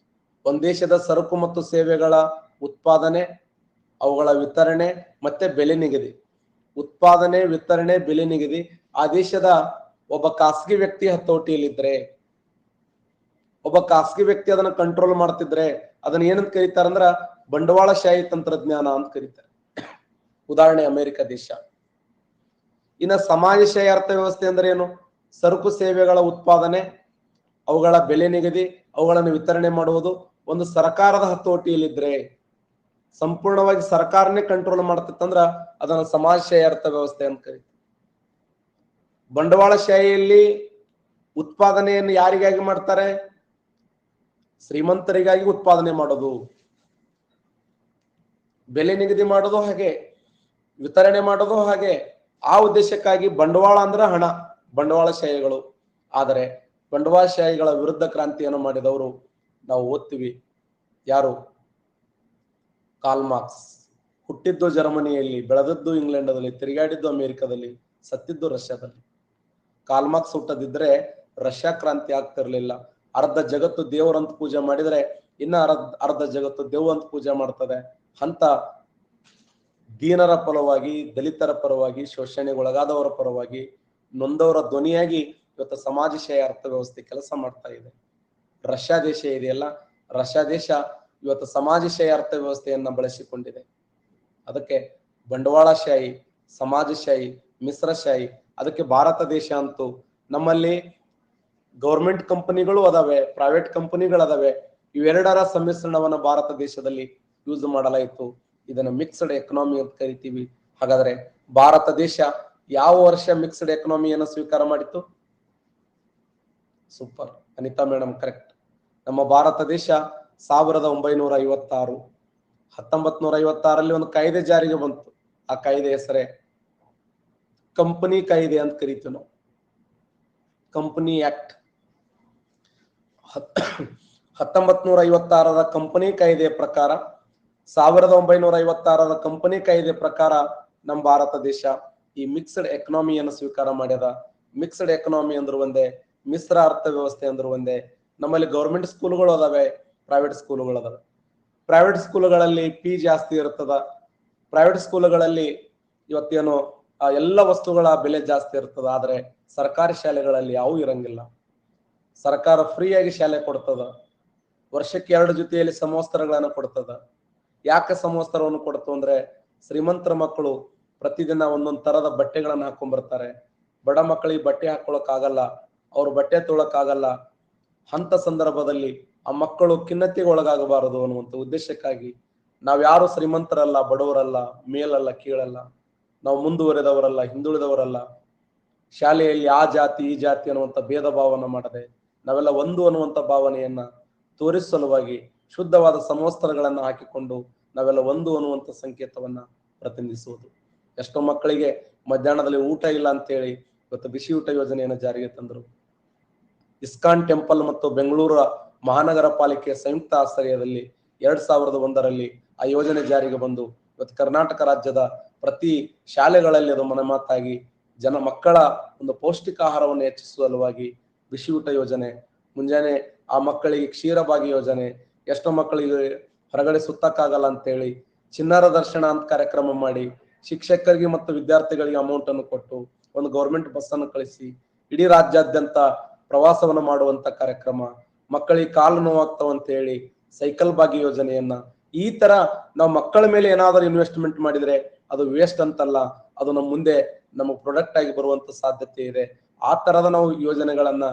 ಒಂದ್ ದೇಶದ ಸರಕು ಮತ್ತು ಸೇವೆಗಳ ಉತ್ಪಾದನೆ, ಅವುಗಳ ವಿತರಣೆ ಮತ್ತೆ ಬೆಲೆ ನಿಗದಿ. ಉತ್ಪಾದನೆ, ವಿತರಣೆ, ಬೆಲೆ ನಿಗದಿ ಆ ದೇಶದ ಒಬ್ಬ ಖಾಸಗಿ ವ್ಯಕ್ತಿ ಹತೋಟಿಯಲ್ಲಿದ್ರೆ, ಒಬ್ಬ ಖಾಸಗಿ ವ್ಯಕ್ತಿ ಅದನ್ನ ಕಂಟ್ರೋಲ್ ಮಾಡ್ತಿದ್ರೆ ಅದನ್ನ ಏನಂತ ಕರೀತಾರಂದ್ರ ಬಂಡವಾಳಶಾಹಿ ತಂತ್ರಜ್ಞಾನ ಅಂತ ಕರೀತಾರೆ. ಉದಾಹರಣೆ ಅಮೆರಿಕ ದೇಶ. ಇನ್ನ ಸಮಾಜಶಾಹಿ ಅರ್ಥವ್ಯವಸ್ಥೆ ಅಂದ್ರೆ ಏನು? ಸರಕು ಸೇವೆಗಳ ಉತ್ಪಾದನೆ, ಅವುಗಳ ಬೆಲೆ ನಿಗದಿ, ಅವುಗಳನ್ನು ವಿತರಣೆ ಮಾಡುವುದು ಒಂದು ಸರ್ಕಾರದ ಹತೋಟಿಯಲ್ಲಿದ್ರೆ, ಸಂಪೂರ್ಣವಾಗಿ ಸರ್ಕಾರನೇ ಕಂಟ್ರೋಲ್ ಮಾಡ್ತಿತ್ತಂದ್ರ ಅದನ್ನ ಸಮಾಜಶಾಹಿ ಅರ್ಥವ್ಯವಸ್ಥೆ ಅಂತ ಕರೀತೀವಿ. ಬಂಡವಾಳಶಾಹಿಯಲ್ಲಿ ಉತ್ಪಾದನೆಯನ್ನು ಯಾರಿಗಾಗಿ ಮಾಡ್ತಾರೆ? ಶ್ರೀಮಂತರಿಗಾಗಿ ಉತ್ಪಾದನೆ ಮಾಡೋದು, ಬೆಲೆ ನಿಗದಿ ಮಾಡೋದು ಹಾಗೆ, ವಿತರಣೆ ಮಾಡೋದು ಹಾಗೆ, ಆ ಉದ್ದೇಶಕ್ಕಾಗಿ ಬಂಡವಾಳ ಅಂದ್ರೆ ಹಣ, ಬಂಡವಾಳಶಾಹಿಗಳು. ಆದರೆ ಬಂಡವಾಳಶಾಹಿಗಳ ವಿರುದ್ಧ ಕ್ರಾಂತಿಯನ್ನು ಮಾಡಿದವರು ನಾವು ಓದ್ತೀವಿ. ಯಾರು? Karl Marx. ಹುಟ್ಟಿದ್ದು ಜರ್ಮನಿಯಲ್ಲಿ, ಬೆಳೆದದ್ದು ಇಂಗ್ಲೆಂಡದಲ್ಲಿ, ತಿರುಗಾಡಿದ್ದು ಅಮೆರಿಕದಲ್ಲಿ, ಸತ್ತಿದ್ದು ರಷ್ಯಾದಲ್ಲಿ. ಕಾರ್ಲ್ ಮಾರ್ಕ್ಸ್ ಹುಟ್ಟದಿದ್ರೆ ರಷ್ಯಾ ಕ್ರಾಂತಿ ಆಗ್ತಿರ್ಲಿಲ್ಲ. ಅರ್ಧ ಜಗತ್ತು ದೇವರಂತ ಪೂಜೆ ಮಾಡಿದ್ರೆ ಇನ್ನ ಅರ್ಧ ಜಗತ್ತು ದೇವ್ ಅಂತ ಪೂಜೆ ಮಾಡ್ತದೆ ಅಂತ ದೀನರ ಪರವಾಗಿ, ದಲಿತರ ಪರವಾಗಿ, ಶೋಷಣೆಗೊಳಗಾದವರ ಪರವಾಗಿ, ನೊಂದವರ ಧ್ವನಿಯಾಗಿ ಇವತ್ತು ಸಮಾಜಶಾಹಿ ಅರ್ಥವ್ಯವಸ್ಥೆ ಕೆಲಸ ಮಾಡ್ತಾ ಇದೆ. ರಷ್ಯಾ ದೇಶ ಇದೆಯಲ್ಲ, ರಷ್ಯಾ ದೇಶ ಇವತ್ತು ಸಮಾಜಶಾಹಿ ಅರ್ಥವ್ಯವಸ್ಥೆಯನ್ನ ಬಳಸಿಕೊಂಡಿದೆ. ಅದಕ್ಕೆ ಬಂಡವಾಳಶಾಹಿ, ಸಮಾಜಶಾಹಿ, ಮಿಶ್ರಶಾಹಿ. ಅದಕ್ಕೆ ಭಾರತ ದೇಶ ಅಂತೂ ನಮ್ಮಲ್ಲಿ ಗೌರ್ಮೆಂಟ್ ಕಂಪನಿಗಳು ಅದಾವೆ, ಪ್ರೈವೇಟ್ ಕಂಪನಿಗಳು ಅದಾವೆ. ಇವೆರಡರ ಸಮ್ಮಿಶ್ರಣವನ್ನ ಭಾರತ ದೇಶದಲ್ಲಿ ಯೂಸ್ ಮಾಡಲಾಯಿತು. ಇದನ್ನ ಮಿಕ್ಸ್ಡ್ ಎಕನಾಮಿ ಅಂತ ಕರಿತೀವಿ. ಹಾಗಾದ್ರೆ ಭಾರತ ದೇಶ ಯಾವ ವರ್ಷ ಮಿಕ್ಸ್ಡ್ ಎಕನಾಮಿಯನ್ನು ಸ್ವೀಕಾರ ಮಾಡಿತು? Super, Anita madam correct. ನಮ್ಮ ಭಾರತ ದೇಶ 1956, 1956ರಲ್ಲಿ ಒಂದು ಕಾಯ್ದೆ ಜಾರಿಗೆ ಬಂತು. ಆ ಕಾಯ್ದೆ ಹೆಸರೇ ಕಂಪನಿ ಕಾಯ್ದೆ ಅಂತ ಕರಿತೀವಿ ನಾವು, ಕಂಪನಿ ಆಕ್ಟ್. 1956ರ ಕಂಪನಿ ಕಾಯ್ದೆಯ ಪ್ರಕಾರ, 1956ರ ಕಂಪನಿ ಕಾಯ್ದೆ ಪ್ರಕಾರ ನಮ್ಮ ಭಾರತ ದೇಶ ಈ ಮಿಕ್ಸ್ಡ್ ಎಕನಾಮಿಯನ್ನು ಸ್ವೀಕಾರ ಮಾಡ್ಯದ. ಮಿಕ್ಸ್ಡ್ ಎಕನಾಮಿ ಅಂದ್ರು ಒಂದೇ, ಮಿಶ್ರ ಅರ್ಥವ್ಯವಸ್ಥೆ ಅಂದ್ರು ಒಂದೇ. ನಮ್ಮಲ್ಲಿ ಗೌರ್ಮೆಂಟ್ ಸ್ಕೂಲ್ಗಳು ಅದಾವೆ, ಪ್ರೈವೇಟ್ ಸ್ಕೂಲ್ಗಳು ಅದಾವೆ. ಪ್ರೈವೇಟ್ ಸ್ಕೂಲ್ಗಳಲ್ಲಿ ಫೀ ಜಾಸ್ತಿ ಇರ್ತದ. ಪ್ರೈವೇಟ್ ಸ್ಕೂಲ್ಗಳಲ್ಲಿ ಇವತ್ತೇನು ಎಲ್ಲ ವಸ್ತುಗಳ ಬೆಲೆ ಜಾಸ್ತಿ ಇರ್ತದ. ಆದ್ರೆ ಸರ್ಕಾರಿ ಶಾಲೆಗಳಲ್ಲಿ ಯಾವೂ ಇರಂಗಿಲ್ಲ. ಸರ್ಕಾರ ಫ್ರೀಯಾಗಿ ಶಾಲೆ ಕೊಡ್ತದ. ವರ್ಷಕ್ಕೆ 2 ಜೊತೆಯಲ್ಲಿ ಸಮವಸ್ತ್ರಗಳನ್ನು ಕೊಡ್ತದ. ಯಾಕೆ ಸಮವಸ್ತ್ರವನ್ನು ಕೊಡ್ತು ಅಂದ್ರೆ, ಶ್ರೀಮಂತರ ಮಕ್ಕಳು ಪ್ರತಿದಿನ ಒಂದೊಂದು ತರದ ಬಟ್ಟೆಗಳನ್ನು ಹಾಕೊಂಡ್ಬರ್ತಾರೆ. ಬಡ ಮಕ್ಕಳಿಗೆ ಬಟ್ಟೆ ಹಾಕೊಳಕ್ ಆಗಲ್ಲ, ಅವ್ರು ಬಟ್ಟೆ ತೊಳಕ್ ಆಗಲ್ಲ. ಅಂತ ಸಂದರ್ಭದಲ್ಲಿ ಆ ಮಕ್ಕಳು ಖಿನ್ನತೆಗೆ ಒಳಗಾಗಬಾರದು ಅನ್ನುವಂಥ ಉದ್ದೇಶಕ್ಕಾಗಿ ನಾವ್ಯಾರು ಶ್ರೀಮಂತರಲ್ಲ, ಬಡವರಲ್ಲ, ಮೇಲಲ್ಲ, ಕೀಳಲ್ಲ, ನಾವು ಮುಂದುವರೆದವರಲ್ಲ, ಹಿಂದುಳಿದವರಲ್ಲ. ಶಾಲೆಯಲ್ಲಿ ಆ ಜಾತಿ ಈ ಜಾತಿ ಅನ್ನುವಂಥ ಭೇದ ಭಾವನ ಮಾಡದೆ ನಾವೆಲ್ಲ ಒಂದು ಅನ್ನುವಂಥ ಭಾವನೆಯನ್ನ ತೋರಿಸಲುವಾಗಿ ಶುದ್ಧವಾದ ಸಮವಸ್ತ್ರಗಳನ್ನ ಹಾಕಿಕೊಂಡು ನಾವೆಲ್ಲ ಒಂದು ಅನ್ನುವಂಥ ಸಂಕೇತವನ್ನ ಪ್ರತಿನಿಧಿಸುವುದು. ಎಷ್ಟೋ ಮಕ್ಕಳಿಗೆ ಮಧ್ಯಾಹ್ನದಲ್ಲಿ ಊಟ ಇಲ್ಲ ಅಂತೇಳಿ ಇವತ್ತು ಬಿಸಿ ಊಟ ಯೋಜನೆಯನ್ನು ಜಾರಿಗೆ ತಂದರು. ಇಸ್ಕಾನ್ ಟೆಂಪಲ್ ಮತ್ತು ಬೆಂಗಳೂರು ಮಹಾನಗರ ಪಾಲಿಕೆಯ ಸಂಯುಕ್ತ ಆಶ್ರಯದಲ್ಲಿ 2001ರಲ್ಲಿ ಆ ಯೋಜನೆ ಜಾರಿಗೆ ಬಂದು ಇವತ್ತು ಕರ್ನಾಟಕ ರಾಜ್ಯದ ಪ್ರತಿ ಶಾಲೆಗಳಲ್ಲಿ ಅದು ಮನೆಮಾತಾಗಿ ಮಕ್ಕಳ ಒಂದು ಪೌಷ್ಟಿಕ ಆಹಾರವನ್ನು ಹೆಚ್ಚಿಸುವ ಸಲುವಾಗಿ ಬಿಸಿ ಊಟ ಯೋಜನೆ, ಮುಂಜಾನೆ ಆ ಮಕ್ಕಳಿಗೆ ಕ್ಷೀರಭಾಗ್ಯ ಯೋಜನೆ, ಎಷ್ಟೋ ಮಕ್ಕಳಿಗೆ ಹೊರಗಡೆ ಸುತ್ತಕ್ಕಾಗಲ್ಲ ಅಂತೇಳಿ ಚಿಣ್ಣರ ದರ್ಶನ ಅಂತ ಕಾರ್ಯಕ್ರಮ ಮಾಡಿ ಶಿಕ್ಷಕರಿಗೆ ಮತ್ತು ವಿದ್ಯಾರ್ಥಿಗಳಿಗೆ ಅಮೌಂಟ್ ಅನ್ನು ಕೊಟ್ಟು ಒಂದು ಗೌರ್ಮೆಂಟ್ ಬಸ್ ಅನ್ನು ಕಳಿಸಿ ಇಡೀ ರಾಜ್ಯಾದ್ಯಂತ ಪ್ರವಾಸವನ್ನು ಮಾಡುವಂತ ಕಾರ್ಯಕ್ರಮ, ಮಕ್ಕಳಿಗೆ ಕಾಲು ನೋವಾಗ್ತಾವ ಅಂತ ಹೇಳಿ ಸೈಕಲ್ ಭಾಗ್ಯ ಯೋಜನೆಯನ್ನ, ಈ ತರ ನಾವು ಮಕ್ಕಳ ಮೇಲೆ ಏನಾದರೂ ಇನ್ವೆಸ್ಟ್ಮೆಂಟ್ ಮಾಡಿದ್ರೆ ಅದು ವೇಸ್ಟ್ ಅಂತಲ್ಲ, ಅದು ನಮ್ಮ ಮುಂದೆ ನಮ್ಮ ಪ್ರೊಡಕ್ಟ್ ಆಗಿ ಬರುವಂತ ಸಾಧ್ಯತೆ ಇದೆ. ಆ ತರದ ನಾವು ಯೋಜನೆಗಳನ್ನ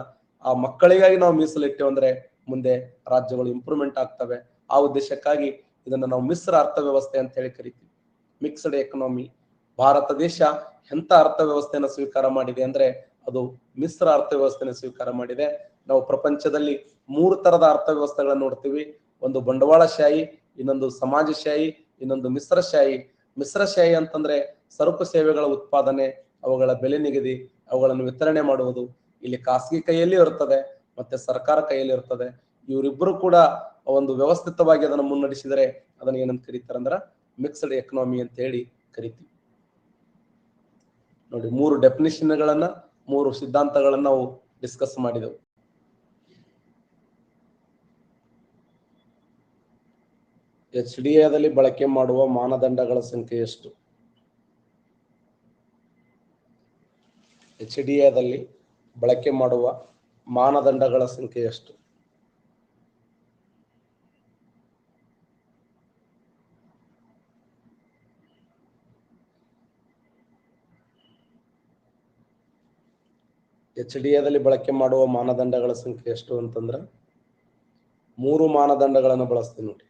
ಆ ಮಕ್ಕಳಿಗಾಗಿ ನಾವು ಮೀಸಲಿಟ್ಟೇವೆ ಅಂದ್ರೆ ಮುಂದೆ ರಾಜ್ಯಗಳು ಇಂಪ್ರೂವ್ಮೆಂಟ್ ಆಗ್ತವೆ. ಆ ಉದ್ದೇಶಕ್ಕಾಗಿ ಇದನ್ನ ನಾವು ಮಿಶ್ರ ಅರ್ಥವ್ಯವಸ್ಥೆ ಅಂತ ಹೇಳಿ ಕರಿತೀವಿ, ಮಿಕ್ಸ್ಡ್ ಎಕನಾಮಿ. ಭಾರತ ದೇಶ ಎಂತ ಅರ್ಥವ್ಯವಸ್ಥೆಯನ್ನು ಸ್ವೀಕಾರ ಮಾಡಿದೆ ಅಂದ್ರೆ ಅದು ಮಿಶ್ರ ಅರ್ಥವ್ಯವಸ್ಥೆಯನ್ನು ಸ್ವೀಕಾರ ಮಾಡಿದೆ. ನಾವು ಪ್ರಪಂಚದಲ್ಲಿ 3 ತರದ ಅರ್ಥವ್ಯವಸ್ಥೆಗಳನ್ನು ನೋಡ್ತೀವಿ. ಒಂದು ಬಂಡವಾಳಶಾಹಿ, ಇನ್ನೊಂದು ಸಮಾಜಶಾಹಿ, ಇನ್ನೊಂದು ಮಿಶ್ರಶಾಹಿ. ಮಿಶ್ರಶಾಹಿ ಅಂತಂದ್ರೆ ಸರಕು ಸೇವೆಗಳ ಉತ್ಪಾದನೆ, ಅವುಗಳ ಬೆಲೆ ನಿಗದಿ, ಅವುಗಳನ್ನು ವಿತರಣೆ ಮಾಡುವುದು ಇಲ್ಲಿ ಖಾಸಗಿ ಕೈಯಲ್ಲಿ ಇರ್ತದೆ ಮತ್ತೆ ಸರ್ಕಾರ ಕೈಯಲ್ಲಿ ಇರ್ತದೆ. ಇವರಿಬ್ಬರು ಕೂಡ ಒಂದು ವ್ಯವಸ್ಥಿತವಾಗಿ ಅದನ್ನು ಮುನ್ನಡೆಸಿದರೆ ಅದನ್ನ ಏನಂತ ಕರೀತಾರೆ ಅಂದ್ರ ಮಿಕ್ಸ್ಡ್ ಎಕನಾಮಿ ಅಂತ ಹೇಳಿ ಕರಿತೀವಿ. ನೋಡಿ, 3 ಡೆಫಿನಿಷನ್ಗಳನ್ನ, 3 ಸಿದ್ಧಾಂತಗಳನ್ನ ನಾವು ಡಿಸ್ಕಸ್ ಮಾಡಿದೆವು. HDAದಲ್ಲಿ ಬಳಕೆ ಮಾಡುವ ಮಾನದಂಡಗಳ ಸಂಖ್ಯೆ ಎಷ್ಟು? HDAದಲ್ಲಿ ಬಳಕೆ ಮಾಡುವ ಮಾನದಂಡಗಳ ಸಂಖ್ಯೆ ಎಷ್ಟು? HDAದಲ್ಲಿ ಬಳಕೆ ಮಾಡುವ ಮಾನದಂಡಗಳ ಸಂಖ್ಯೆ ಎಷ್ಟು ಅಂತಂದ್ರೆ 3 ಮಾನದಂಡಗಳನ್ನು ಬಳಸ್ತೀವಿ ನೋಡಿ.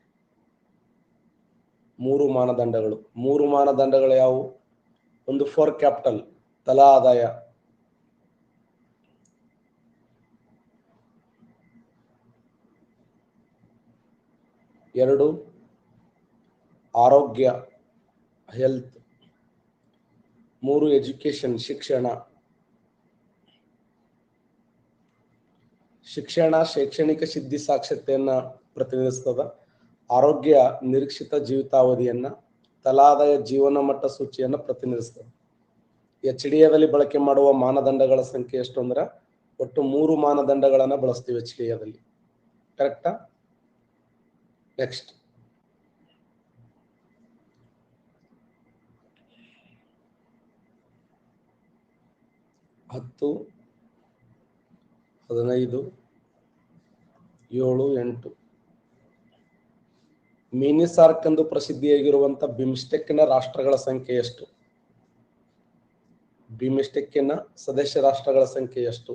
3 ಮಾನದಂಡಗಳು. 3 ಮಾನದಂಡಗಳು ಯಾವುವು? ಒಂದು ಫಾರ್ ಕ್ಯಾಪಿಟಲ್, ತಲಾ ಆದಾಯ. 2 ಆರೋಗ್ಯ, ಹೆಲ್ತ್. 3 ಎಜುಕೇಶನ್ ಶಿಕ್ಷಣ. ಶಿಕ್ಷಣ ಶೈಕ್ಷಣಿಕ ಸಿದ್ಧಿ ಸಾಕ್ಷರತೆಯನ್ನ ಪ್ರತಿನಿಧಿಸ್ತದ. ಆರೋಗ್ಯ ನಿರೀಕ್ಷಿತ ಜೀವಿತಾವಧಿಯನ್ನ, ತಲಾದಾಯ ಜೀವನ ಮಟ್ಟ ಸೂಚಿಯನ್ನ ಪ್ರತಿನಿಧಿಸ್ತದೆ. HDAದಲ್ಲಿ ಬಳಕೆ ಮಾಡುವ ಮಾನದಂಡಗಳ ಸಂಖ್ಯೆ ಎಷ್ಟು ಅಂದ್ರೆ ಒಟ್ಟು 3 ಮಾನದಂಡಗಳನ್ನ ಬಳಸ್ತೀವಿ HDAದಲ್ಲಿ. ಕರೆಕ್ಟಾ? ನೆಕ್ಸ್ಟ್ 10, 15, 7, 8 ಮಿನಿ ಸಾರ್ಕ್ ಎಂದು ಪ್ರಸಿದ್ಧಿಯಾಗಿರುವಂತ ಬಿಮ್ಸ್ಟೆಕ್ನ ರಾಷ್ಟ್ರಗಳ ಸಂಖ್ಯೆ ಎಷ್ಟು? ಬಿಮ್ಸ್ಟೆಕ್ನ ಸದಸ್ಯ ರಾಷ್ಟ್ರಗಳ ಸಂಖ್ಯೆ ಎಷ್ಟು?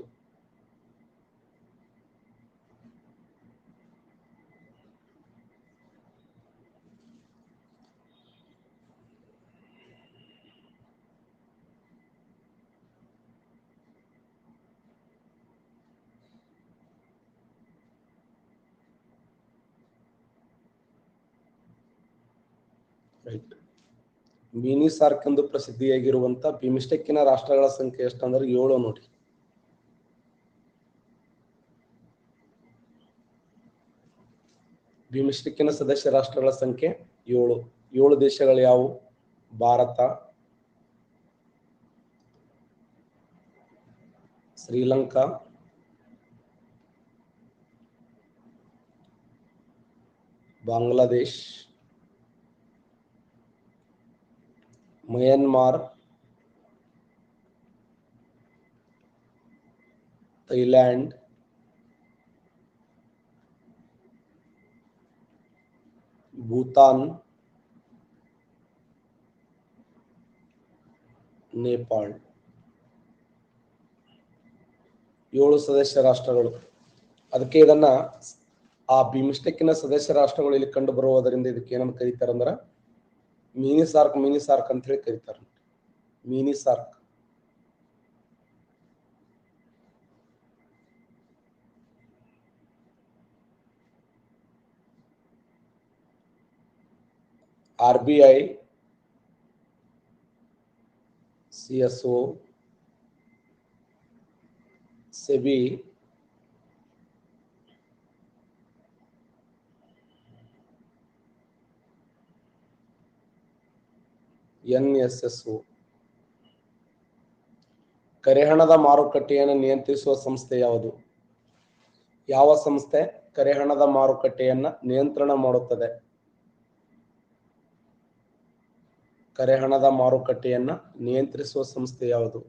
ರೈಟ್. ಮಿನಿ ಸಾರ್ಕ್ ಎಂದು ಪ್ರಸಿದ್ಧಿಯಾಗಿರುವಂತ ಬಿಮ್ಸ್ಟೆಕ್ನ ರಾಷ್ಟ್ರಗಳ ಸಂಖ್ಯೆ ಎಷ್ಟು ಅಂದ್ರೆ 7 ನೋಡಿ. ಬಿಮ್ಸ್ಟೆಕ್ನ ಸದಸ್ಯ ರಾಷ್ಟ್ರಗಳ ಸಂಖ್ಯೆ 7. 7 ದೇಶಗಳು ಯಾವುವು? ಭಾರತ, ಶ್ರೀಲಂಕಾ, ಬಾಂಗ್ಲಾದೇಶ್, ಮಯನ್ಮಾರ್, ಥೈಲ್ಯಾಂಡ್, ಭೂತಾನ್, ನೇಪಾಳ್. 7 ಸದಸ್ಯ ರಾಷ್ಟ್ರಗಳು. ಅದಕ್ಕೆ ಇದನ್ನ ಆ ಬಿಮ್ಸ್ಟೆಕ್ನ ಸದಸ್ಯ ರಾಷ್ಟ್ರಗಳು ಇಲ್ಲಿ ಕಂಡು ಬರುವುದರಿಂದ ಇದಕ್ಕೆ ಏನಂತ ಕರೀತಾರೆ ಅಂದ್ರೆ ಮಿನಿ ಸಾರ್ಕ್ ಅಂತ ಹೇಳಿ ಕರೀತಾರೆ. Mini SAARC. RBI, CSO, SEBI, NSSO. ಕರೆಹಣದ ಮಾರುಕಟ್ಟೆಯನ್ನು ನಿಯಂತ್ರಿಸುವ ಸಂಸ್ಥೆ ಯಾವುದು? ಯಾವ ಸಂಸ್ಥೆ ಕರೆಹಣದ ಮಾರುಕಟ್ಟೆಯನ್ನ ನಿಯಂತ್ರಣ ಮಾಡುತ್ತದೆ? ಕರೆಹಣದ ಮಾರುಕಟ್ಟೆಯನ್ನ ನಿಯಂತ್ರಿಸುವ ಸಂಸ್ಥೆ ಯಾವುದು?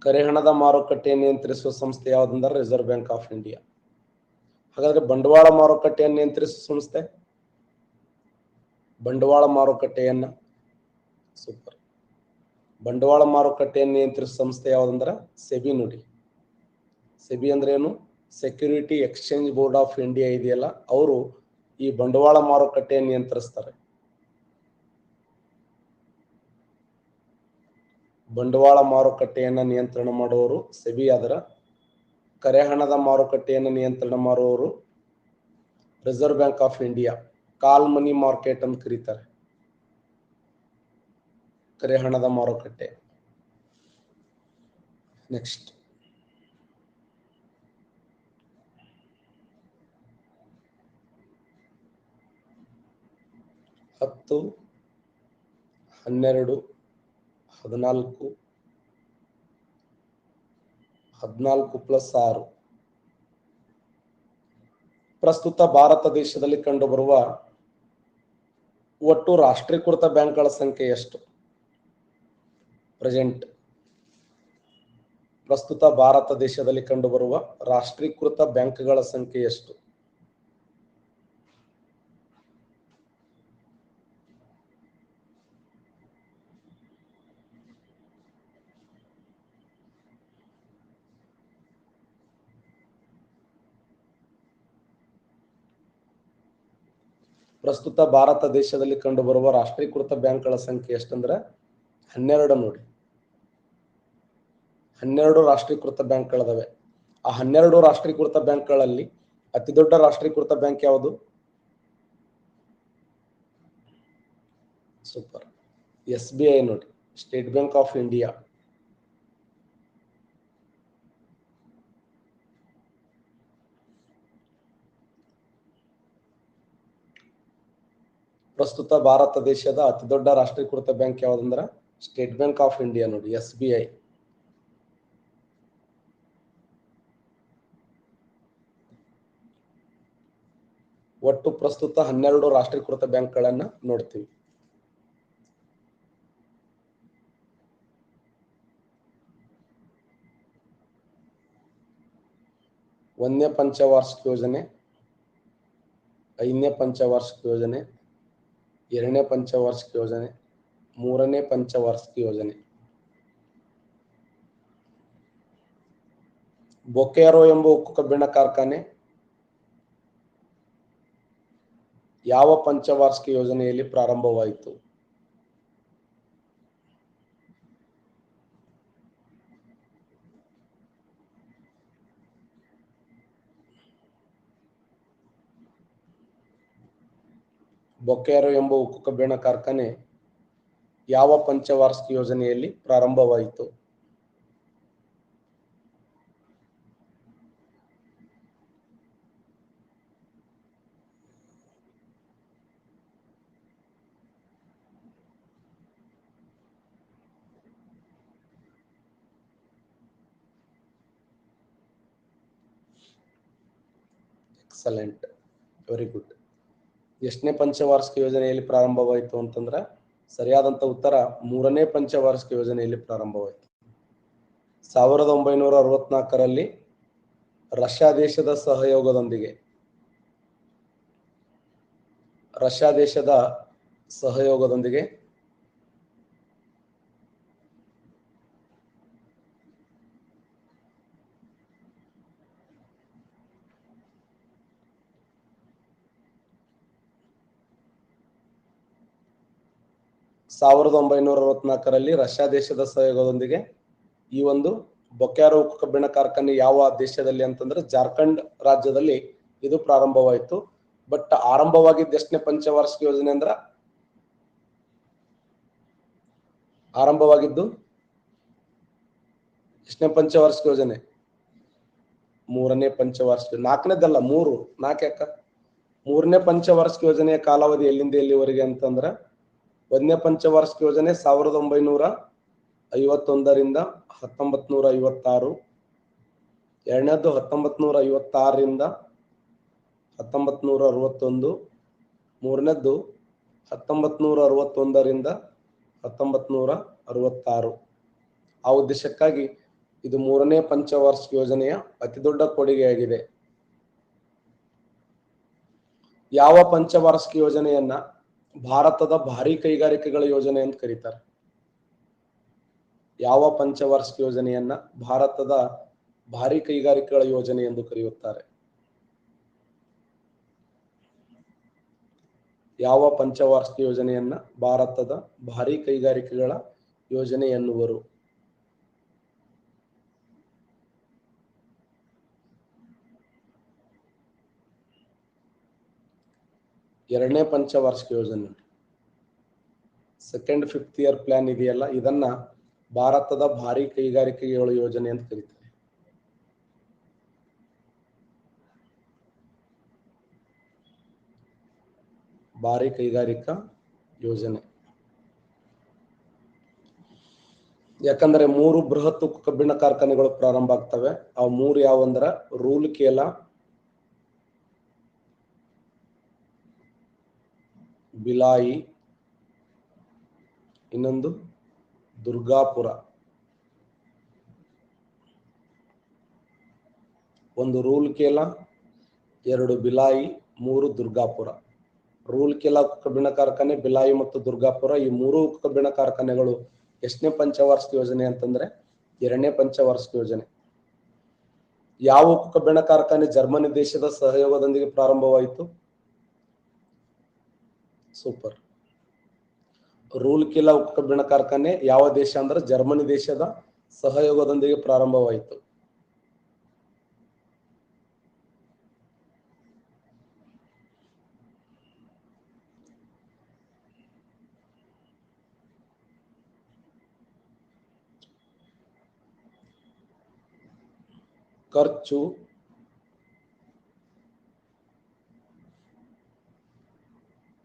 ಕರೆಹಣದ ಮಾರುಕಟ್ಟೆಯನ್ನು ನಿಯಂತ್ರಿಸುವ ಸಂಸ್ಥೆ ಯಾವುದಂದ್ರೆ ರಿಸರ್ವ್ ಬ್ಯಾಂಕ್ ಆಫ್ ಇಂಡಿಯಾ. ಹಾಗಾದ್ರೆ ಬಂಡವಾಳ ಮಾರುಕಟ್ಟೆಯನ್ನು ನಿಯಂತ್ರಿಸುವ ಸಂಸ್ಥೆ? ಬಂಡವಾಳ ಮಾರುಕಟ್ಟೆಯನ್ನ ಸೂಪರ್. ಬಂಡವಾಳ ಮಾರುಕಟ್ಟೆಯನ್ನು ನಿಯಂತ್ರಿಸುವ ಸಂಸ್ಥೆ ಯಾವುದಂದ್ರೆ ಸೆಬಿ ನೋಡಿ. ಸೆಬಿ ಅಂದ್ರೆ ಏನು? Security exchange board of India ಇದೆಯಲ್ಲ, ಅವರು ಈ ಬಂಡವಾಳ ಮಾರುಕಟ್ಟೆಯನ್ನು ನಿಯಂತ್ರಿಸ್ತಾರೆ. ಬಂಡವಾಳ ಮಾರುಕಟ್ಟೆಯನ್ನ ನಿಯಂತ್ರಣ ಮಾಡುವವರು ಸೆಬಿ. ಅದರ ಕರೆಹಣದ ಮಾರುಕಟ್ಟೆಯನ್ನು ನಿಯಂತ್ರಣ ಮಾಡುವವರು reserve bank of India. Call money market ಅಂತ ಕರೀತಾರೆ ಕರೆಹಣದ ಮಾರುಕಟ್ಟೆ. ನೆಕ್ಸ್ಟ್ 10, 12, 14, 14+6. ಪ್ರಸ್ತುತ ಭಾರತ ದೇಶದಲ್ಲಿ ಕಂಡುಬರುವ ಒಟ್ಟು ರಾಷ್ಟ್ರೀಕೃತ ಬ್ಯಾಂಕ್ಗಳ ಸಂಖ್ಯೆ ಎಷ್ಟು? ಪ್ರೆಸೆಂಟ್ ಪ್ರಸ್ತುತ ಭಾರತ ದೇಶದಲ್ಲಿ ಕಂಡುಬರುವ ರಾಷ್ಟ್ರೀಕೃತ ಬ್ಯಾಂಕ್ಗಳ ಸಂಖ್ಯೆ ಎಷ್ಟು? ಪ್ರಸ್ತುತ ಭಾರತ ದೇಶದಲ್ಲಿ ಕಂಡುಬರುವ ರಾಷ್ಟ್ರೀಕೃತ ಬ್ಯಾಂಕ್ಗಳ ಸಂಖ್ಯೆ ಎಷ್ಟಂದ್ರೆ 12 ನೋಡಿ. 12 ರಾಷ್ಟ್ರೀಕೃತ ಬ್ಯಾಂಕ್ಗಳಿದಾವೆ. ಆ 12 ರಾಷ್ಟ್ರೀಕೃತ ಬ್ಯಾಂಕ್ಗಳಲ್ಲಿ ಅತಿ ದೊಡ್ಡ ರಾಷ್ಟ್ರೀಕೃತ ಬ್ಯಾಂಕ್ ಯಾವುದು? ಸೂಪರ್. SBI ನೋಡಿ, ಸ್ಟೇಟ್ ಬ್ಯಾಂಕ್ ಆಫ್ ಇಂಡಿಯಾ. ಪ್ರಸ್ತುತ ಭಾರತ ದೇಶದ ಅತಿ ದೊಡ್ಡ ರಾಷ್ಟ್ರೀಕೃತ ಬ್ಯಾಂಕ್ ಯಾವುದಂದ್ರ ಸ್ಟೇಟ್ ಬ್ಯಾಂಕ್ ಆಫ್ ಇಂಡಿಯಾ ನೋಡಿ, SBI. ಒಟ್ಟು ಪ್ರಸ್ತುತ 12 ರಾಷ್ಟ್ರೀಕೃತ ಬ್ಯಾಂಕ್ಗಳನ್ನ ನೋಡ್ತೀವಿ. ಒಂದನೇ ಪಂಚವಾರ್ಷಿಕ ಯೋಜನೆ, 5ನೇ ಪಂಚವಾರ್ಷಿಕ ಯೋಜನೆ, 2ನೇ ಪಂಚವಾರ್ಷಿಕ ಯೋಜನೆ, 3ನೇ ಪಂಚವಾರ್ಷಿಕ ಯೋಜನೆ. ಬೊಕಾರೋ ಎಂಬ ಉಕ್ಕು ಕಬ್ಬಿಣ ಕಾರ್ಖಾನೆ ಯಾವ ಪಂಚವಾರ್ಷಿಕ ಯೋಜನೆಯಲ್ಲಿ ಪ್ರಾರಂಭವಾಯಿತು? ಬೊಕಾರೋ ಎಂಬ ಉಕ್ಕು ಕಬ್ಬಿಣ ಕಾರ್ಖಾನೆ ಯಾವ ಪಂಚವಾರ್ಷಿಕ ಯೋಜನೆಯಲ್ಲಿ ಪ್ರಾರಂಭವಾಯಿತು? Excellent, very good. ಎಷ್ಟನೇ ಪಂಚವಾರ್ಷಿಕ ಯೋಜನೆಯಲ್ಲಿ ಪ್ರಾರಂಭವಾಯಿತು ಅಂತಂದ್ರೆ ಸರಿಯಾದಂತ ಉತ್ತರ 3ನೇ ಪಂಚವಾರ್ಷಿಕ ಯೋಜನೆಯಲ್ಲಿ ಪ್ರಾರಂಭವಾಯಿತು. 1964ರಲ್ಲಿ ರಷ್ಯಾ ದೇಶದ ಸಹಯೋಗದೊಂದಿಗೆ 1964ರಲ್ಲಿ ರಷ್ಯಾ ದೇಶದ ಸಹಯೋಗದೊಂದಿಗೆ ಈ ಒಂದು ಬೊಕಾರೋ ಉಕ್ಕು ಕಬ್ಬಿಣ ಕಾರ್ಖಾನೆ ಯಾವ ದೇಶದಲ್ಲಿ ಅಂತಂದ್ರೆ ಜಾರ್ಖಂಡ್ ರಾಜ್ಯದಲ್ಲಿ ಇದು ಪ್ರಾರಂಭವಾಯಿತು. ಬಟ್ ಆರಂಭವಾಗಿದ್ದ ಎಷ್ಟನೇ ಪಂಚವಾರ್ಷಿಕ ಯೋಜನೆ ಅಂದ್ರ ಆರಂಭವಾಗಿದ್ದು ಎಷ್ಟನೇ ಪಂಚವಾರ್ಷಿಕ ಯೋಜನೆ? 3ನೇ ಪಂಚವಾರ್ಷಿಕ. 4ನೇದಲ್ಲ, 4 ಯಾಕ? 3ನೇ ಪಂಚವಾರ್ಷಿಕ ಯೋಜನೆಯ ಕಾಲಾವಧಿ ಎಲ್ಲಿಂದ ಎಲ್ಲಿವರೆಗೆ ಅಂತಂದ್ರ 1ನೇ ಪಂಚವಾರ್ಷಿಕ ಯೋಜನೆ 1951ರಿಂದ 1956, 2ನೇದು 1956ರಿಂದ 1961, 3ನೇದ್ದು 1961ರಿಂದ 1966. ಆ ಉದ್ದೇಶಕ್ಕಾಗಿ ಇದು 3ನೇ ಪಂಚವಾರ್ಷಿಕ ಯೋಜನೆಯ ಅತಿ ದೊಡ್ಡ ಕೊಡುಗೆಯಾಗಿದೆ. ಯಾವ ಪಂಚವಾರ್ಷಿಕ ಯೋಜನೆಯನ್ನ ಭಾರತದ ಭಾರಿ ಕೈಗಾರಿಕೆಗಳ ಯೋಜನೆ ಅಂತ ಕರೀತಾರೆ? ಯಾವ ಪಂಚವಾರ್ಷಿಕ ಯೋಜನೆಯನ್ನ ಭಾರತದ ಭಾರಿ ಕೈಗಾರಿಕೆಗಳ ಯೋಜನೆ ಎಂದು ಕರೆಯುತ್ತಾರೆ? ಯಾವ ಪಂಚವಾರ್ಷಿಕ ಯೋಜನೆಯನ್ನ ಭಾರತದ ಭಾರಿ ಕೈಗಾರಿಕೆಗಳ ಯೋಜನೆ ಎನ್ನುವರು? ಎರಡನೇ ಪಂಚವಾರ್ಷಿಕ ಯೋಜನೆ, ಸೆಕೆಂಡ್ 5th ಇಯರ್ ಪ್ಲಾನ್ ಇದೆಯಲ್ಲ, ಇದನ್ನ ಭಾರತದ ಭಾರಿ ಕೈಗಾರಿಕೆಗಳ ಯೋಜನೆ ಅಂತ ಕರೀತಾರೆ. ಭಾರಿ ಕೈಗಾರಿಕಾ ಯೋಜನೆ. ಯಾಕಂದ್ರೆ 3 ಬೃಹತ್ ಉಕ್ಕು ಕಬ್ಬಿಣ ಕಾರ್ಖಾನೆಗಳು ಪ್ರಾರಂಭ ಆಗ್ತವೆ. ಆ 3 ಯಾವಂದ್ರ ರೂರ್ಕೆಲಾ, ಬಿಲಾಯಿ, ಇನ್ನೊಂದು ದುರ್ಗಾಪುರ. ಒಂದು ರೂರ್ಕೆಲಾ, 2 ಬಿಲಾಯಿ, 3 ದುರ್ಗಾಪುರ. ರೂರ್ಕೆಲಾ ಉಕ್ಕು ಕಬ್ಬಿಣ ಕಾರ್ಖಾನೆ, ಬಿಲಾಯಿ ಮತ್ತು ದುರ್ಗಾಪುರ, ಈ 3 ಉಕ್ಕು ಕಬ್ಬಿಣ ಕಾರ್ಖಾನೆಗಳು ಎಷ್ಟನೇ ಪಂಚವಾರ್ಷಿಕ ಯೋಜನೆ ಅಂತಂದ್ರೆ 2ನೇ ಪಂಚವಾರ್ಷಿಕ ಯೋಜನೆ. ಯಾವ ಉಕ್ಕು ಕಬ್ಬಿಣ ಕಾರ್ಖಾನೆ ಜರ್ಮನಿ ದೇಶದ ಸಹಯೋಗದೊಂದಿಗೆ ಪ್ರಾರಂಭವಾಯಿತು? ಸೂಪರ್. ರೂರ್ಕೆಲಾ ಉಕ್ಕು ಕಬ್ಬಿಣ ಕಾರ್ಖಾನೆ ಯಾವ ದೇಶ ಅಂದ್ರೆ ಜರ್ಮನಿ ದೇಶದ ಸಹಯೋಗದೊಂದಿಗೆ ಪ್ರಾರಂಭವಾಯಿತು. ಖರ್ಚು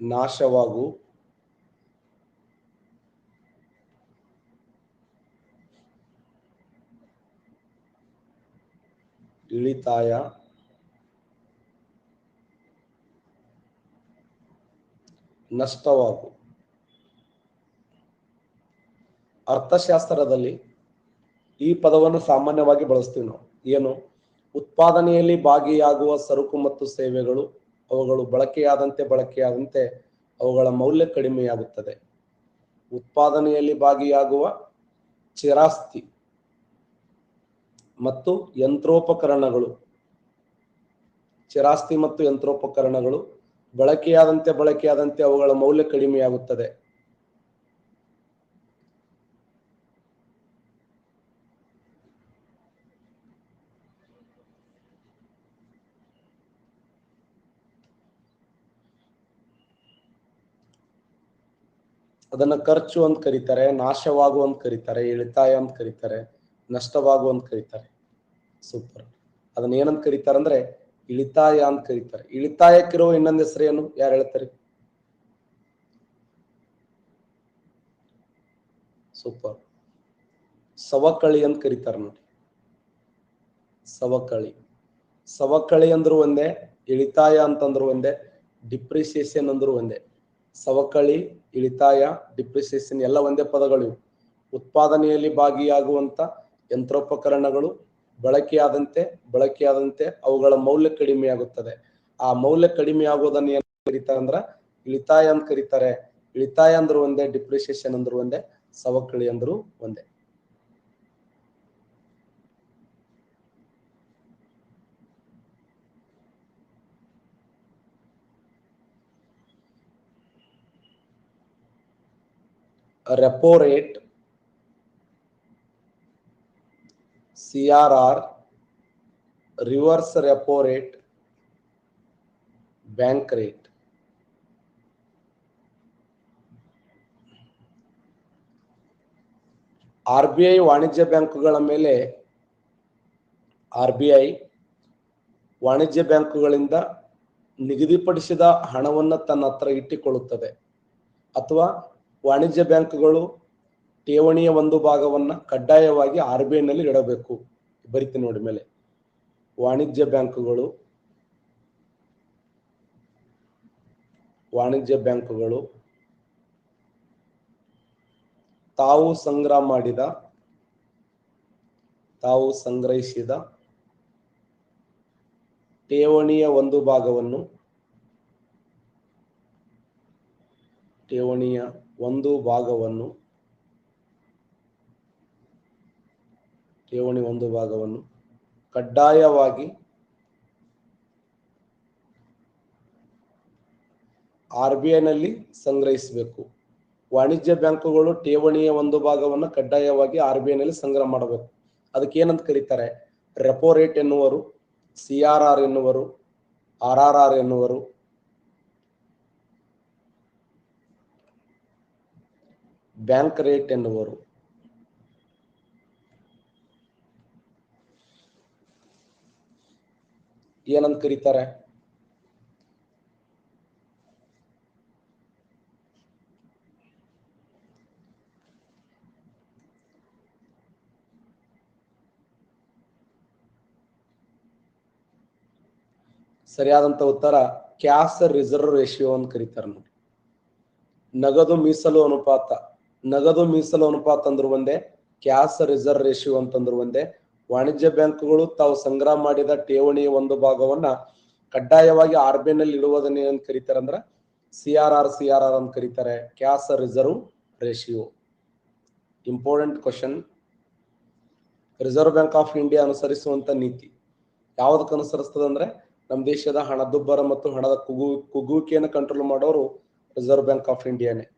ನಾಶವಾಗು ಇಳಿತಾಯ ನಷ್ಟವಾಗು. ಅರ್ಥಶಾಸ್ತ್ರದಲ್ಲಿ ಈ ಪದವನ್ನು ಸಾಮಾನ್ಯವಾಗಿ ಬಳಸ್ತೀವಿ ನಾವು. ಏನು? ಉತ್ಪಾದನೆಯಲ್ಲಿ ಭಾಗಿಯಾಗುವ ಸರಕು ಮತ್ತು ಸೇವೆಗಳು ಅವುಗಳು ಬಳಕೆಯಾದಂತೆ ಅವುಗಳ ಮೌಲ್ಯ ಕಡಿಮೆಯಾಗುತ್ತದೆ. ಉತ್ಪಾದನೆಯಲ್ಲಿ ಭಾಗಿಯಾಗುವ ಚಿರಾಸ್ತಿ ಮತ್ತು ಯಂತ್ರೋಪಕರಣಗಳು ಬಳಕೆಯಾದಂತೆ ಅವುಗಳ ಮೌಲ್ಯ ಕಡಿಮೆಯಾಗುತ್ತದೆ. ಅದನ್ನ ಖರ್ಚು ಅಂತ ಕರೀತಾರೆ, ನಾಶವಾಗು ಅಂತ ಕರೀತಾರೆ, ಇಳಿತಾಯ ಅಂತ ಕರೀತಾರೆ, ನಷ್ಟವಾಗು ಅಂತ ಕರೀತಾರೆ. ಸೂಪರ್. ಅದನ್ನ ಏನಂತ ಕರೀತಾರೆ ಅಂದ್ರೆ ಇಳಿತಾಯ ಅಂತ ಕರೀತಾರೆ. ಇಳಿತಾಯಕ್ಕಿರುವ ಇನ್ನೊಂದು ಹೆಸರು ಏನು? ಯಾರು ಹೇಳ್ತಾರೆ? ಸೂಪರ್. ಸವಕಳಿ ಅಂತ ಕರೀತಾರೆ ನೋಡಿ. ಸವಕಳಿ ಅಂದ್ರು ಒಂದೇ, ಇಳಿತಾಯ ಅಂತಂದ್ರು ಒಂದೇ, ಡಿಪ್ರಿಸಿಯೇಷನ್ ಅಂದ್ರು ಒಂದೇ. ಸವಕಳಿ, ಇಳಿತಾಯ, ಡಿಪ್ರಿಸಿಯೇಷನ್ ಎಲ್ಲ ಒಂದೇ ಪದಗಳು. ಉತ್ಪಾದನೆಯಲ್ಲಿ ಭಾಗಿಯಾಗುವಂತ ಯಂತ್ರೋಪಕರಣಗಳು ಬಳಕೆಯಾದಂತೆ ಅವುಗಳ ಮೌಲ್ಯ ಕಡಿಮೆಯಾಗುತ್ತದೆ. ಆ ಮೌಲ್ಯ ಕಡಿಮೆ ಆಗೋದನ್ನ ಏನ್ ಕರೀತಾರೆ ಅಂದ್ರ ಇಳಿತಾಯ ಅಂತ ಕರೀತಾರೆ. ಇಳಿತಾಯ ಅಂದ್ರು ಒಂದೇ, ಡಿಪ್ರಿಸಿಯೇಷನ್ ಅಂದ್ರು ಒಂದೇ, ಸವಕಳಿ ಅಂದ್ರು ಒಂದೇ. Repo rate, CRR, reverse repo rate, bank rate. RBI ವಾಣಿಜ್ಯ ಬ್ಯಾಂಕುಗಳ ಮೇಲೆ ವಾಣಿಜ್ಯ ಬ್ಯಾಂಕುಗಳಿಂದ ನಿಗದಿಪಡಿಸಿದ ಹಣವನ್ನು ತನ್ನ ಹತ್ರ ಇಟ್ಟುಕೊಳ್ಳುತ್ತದೆ. ಅಥವಾ ವಾಣಿಜ್ಯ ಬ್ಯಾಂಕುಗಳು ಠೇವಣಿಯ ಒಂದು ಭಾಗವನ್ನ ಕಡ್ಡಾಯವಾಗಿ RBI ನಲ್ಲಿ ಇಡಬೇಕು. ಬರಿತೀನಿ ನೋಡಿ ಮೇಲೆ. ವಾಣಿಜ್ಯ ಬ್ಯಾಂಕುಗಳು ತಾವು ಸಂಗ್ರಹಿಸಿದ ಠೇವಣಿಯ ಒಂದು ಭಾಗವನ್ನು ಕಡ್ಡಾಯವಾಗಿ RBI ನಲ್ಲಿ ಸಂಗ್ರಹಿಸಬೇಕು. ವಾಣಿಜ್ಯ ಬ್ಯಾಂಕುಗಳು ಠೇವಣಿಯ ಒಂದು ಭಾಗವನ್ನು ಕಡ್ಡಾಯವಾಗಿ RBI ನಲ್ಲಿ ಸಂಗ್ರಹ ಮಾಡಬೇಕು. ಅದಕ್ಕೆ ಏನಂತ ಕರೀತಾರೆ? ರೆಪೋ ರೇಟ್ ಎನ್ನುವರು, CRR ಎನ್ನುವರು, RRR ಎನ್ನುವರು, ಬ್ಯಾಂಕ್ ರೇಟ್ ಎನ್ನುವರು. ಏನಂತ ಕರೀತಾರೆ? ಸರಿಯಾದಂತ ಉತ್ತರ ಕ್ಯಾಶ್ ರಿಸರ್ವ್ ರೇಷಿಯೋ ಅಂತ ಕರೀತಾರೆ ನೋಡಿ. ನಗದು ಮೀಸಲು ಅನುಪಾತ ಅಂದ್ರು ಒಂದೇ, ಕ್ಯಾಶ್ ರಿಸರ್ವ್ ರೇಷಿಯೋ ಅಂತಂದ್ರು ಒಂದೇ. ವಾಣಿಜ್ಯ ಬ್ಯಾಂಕುಗಳು ತಾವು ಸಂಗ್ರಹ ಮಾಡಿದ ಠೇವಣಿಯ ಒಂದು ಭಾಗವನ್ನ ಕಡ್ಡಾಯವಾಗಿ RBI ನಲ್ಲಿ ಇಡುವುದನ್ನ ಏನಂತ ಕರೀತಾರೆ ಅಂದ್ರೆ CRR ಅಂತ ಕರೀತಾರೆ, cash reserve ratio. Important question. Reserve bank of India ಅನುಸರಿಸುವಂತ ನೀತಿ ಯಾವ್ದಕ್ಕೆ ಅನುಸರಿಸ್ತದೆ ಅಂದ್ರೆ ನಮ್ಮ ದೇಶದ ಹಣದುಬ್ಬರ ಮತ್ತು ಹಣದ ಕುಗ್ಗುವಿಕೆಯನ್ನು ಕಂಟ್ರೋಲ್ ಮಾಡೋರು ರಿಸರ್ವ್ ಬ್ಯಾಂಕ್ ಆಫ್ ಇಂಡಿಯಾನೇ.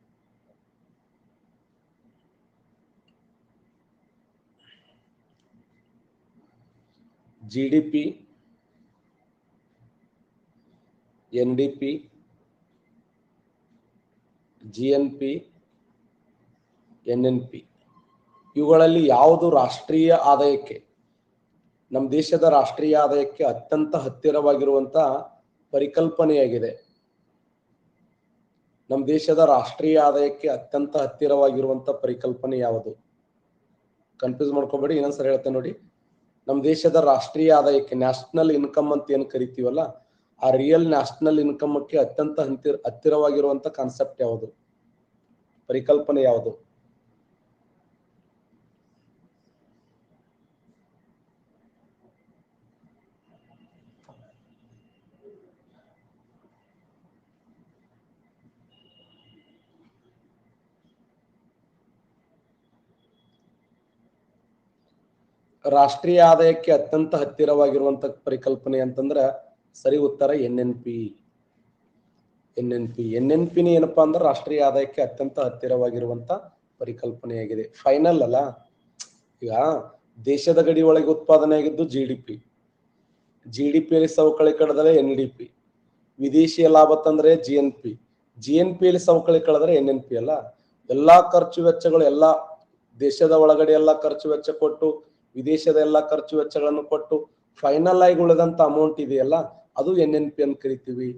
GDP, NDP, GNP, NNP ಇವುಗಳಲ್ಲಿ ಯಾವುದು ರಾಷ್ಟ್ರೀಯ ಆದಾಯಕ್ಕೆ ನಮ್ಮ ದೇಶದ ರಾಷ್ಟ್ರೀಯ ಆದಾಯಕ್ಕೆ ಅತ್ಯಂತ ಹತ್ತಿರವಾಗಿರುವಂತ ಪರಿಕಲ್ಪನೆಯಾಗಿದೆ. ನಮ್ಮ ದೇಶದ ರಾಷ್ಟ್ರೀಯ ಆದಾಯಕ್ಕೆ ಅತ್ಯಂತ ಹತ್ತಿರವಾಗಿರುವಂತ ಪರಿಕಲ್ಪನೆ ಯಾವುದು? ಕನ್ಫ್ಯೂಸ್ ಮಾಡ್ಕೋಬೇಡಿ, ಇನ್ನೊಂದ್ಸರಿ ಹೇಳ್ತೇನೆ ನೋಡಿ. ನಮ್ಮ ದೇಶದ ರಾಷ್ಟ್ರೀಯ ಆದಾಯಕ್ಕೆ ನ್ಯಾಷನಲ್ ಇನ್ಕಮ್ ಅಂತ ಏನು ಕರಿತೀವಲ್ಲ, ಆ ರಿಯಲ್ ನ್ಯಾಷನಲ್ ಇನ್ಕಮ್ಗೆ ಅತ್ಯಂತ ಹತ್ತಿರವಾಗಿರುವಂತ ಕಾನ್ಸೆಪ್ಟ್ ಯಾವುದು? ಪರಿಕಲ್ಪನೆ ಯಾವುದು? ರಾಷ್ಟ್ರೀಯ ಆದಾಯಕ್ಕೆ ಅತ್ಯಂತ ಹತ್ತಿರವಾಗಿರುವಂತ ಪರಿಕಲ್ಪನೆ ಅಂತಂದ್ರೆ ಸರಿ ಉತ್ತರ NNP. NNP ಏನಪ್ಪಾ ಅಂದ್ರೆ ರಾಷ್ಟ್ರೀಯ ಆದಾಯಕ್ಕೆ ಅತ್ಯಂತ ಹತ್ತಿರವಾಗಿರುವಂತ ಪರಿಕಲ್ಪನೆಯಾಗಿದೆ. ಫೈನಲ್ ಅಲ್ಲ, ಈಗ ದೇಶದ ಗಡಿ ಒಳಗೆ ಉತ್ಪಾದನೆ ಆಗಿದ್ದು GDP ಸವಕಳಿ ಕಳೆದರೆ NDP, ವಿದೇಶಿಯ ಲಾಭ ತಂದ್ರೆ GNP ಯಲ್ಲಿ ಸವಕಳಿ ಕಳೆದರೆ NNP ಅಲ್ಲ. ಎಲ್ಲಾ ಖರ್ಚು ವೆಚ್ಚಗಳು ಎಲ್ಲಾ ದೇಶದ ಒಳಗಡೆ ಎಲ್ಲಾ ಖರ್ಚು ವೆಚ್ಚ ಕೊಟ್ಟು, ವಿದೇಶದ ಎಲ್ಲಾ ಖರ್ಚು ವೆಚ್ಚಗಳನ್ನು ಕೊಟ್ಟು ಫೈನಲ್ ಆಗಿ ಉಳಿದಂತ ಅಮೌಂಟ್ ಇದೆಯಲ್ಲ, ಅದು NNP ಅಂತ ಕರಿತೀವಿ.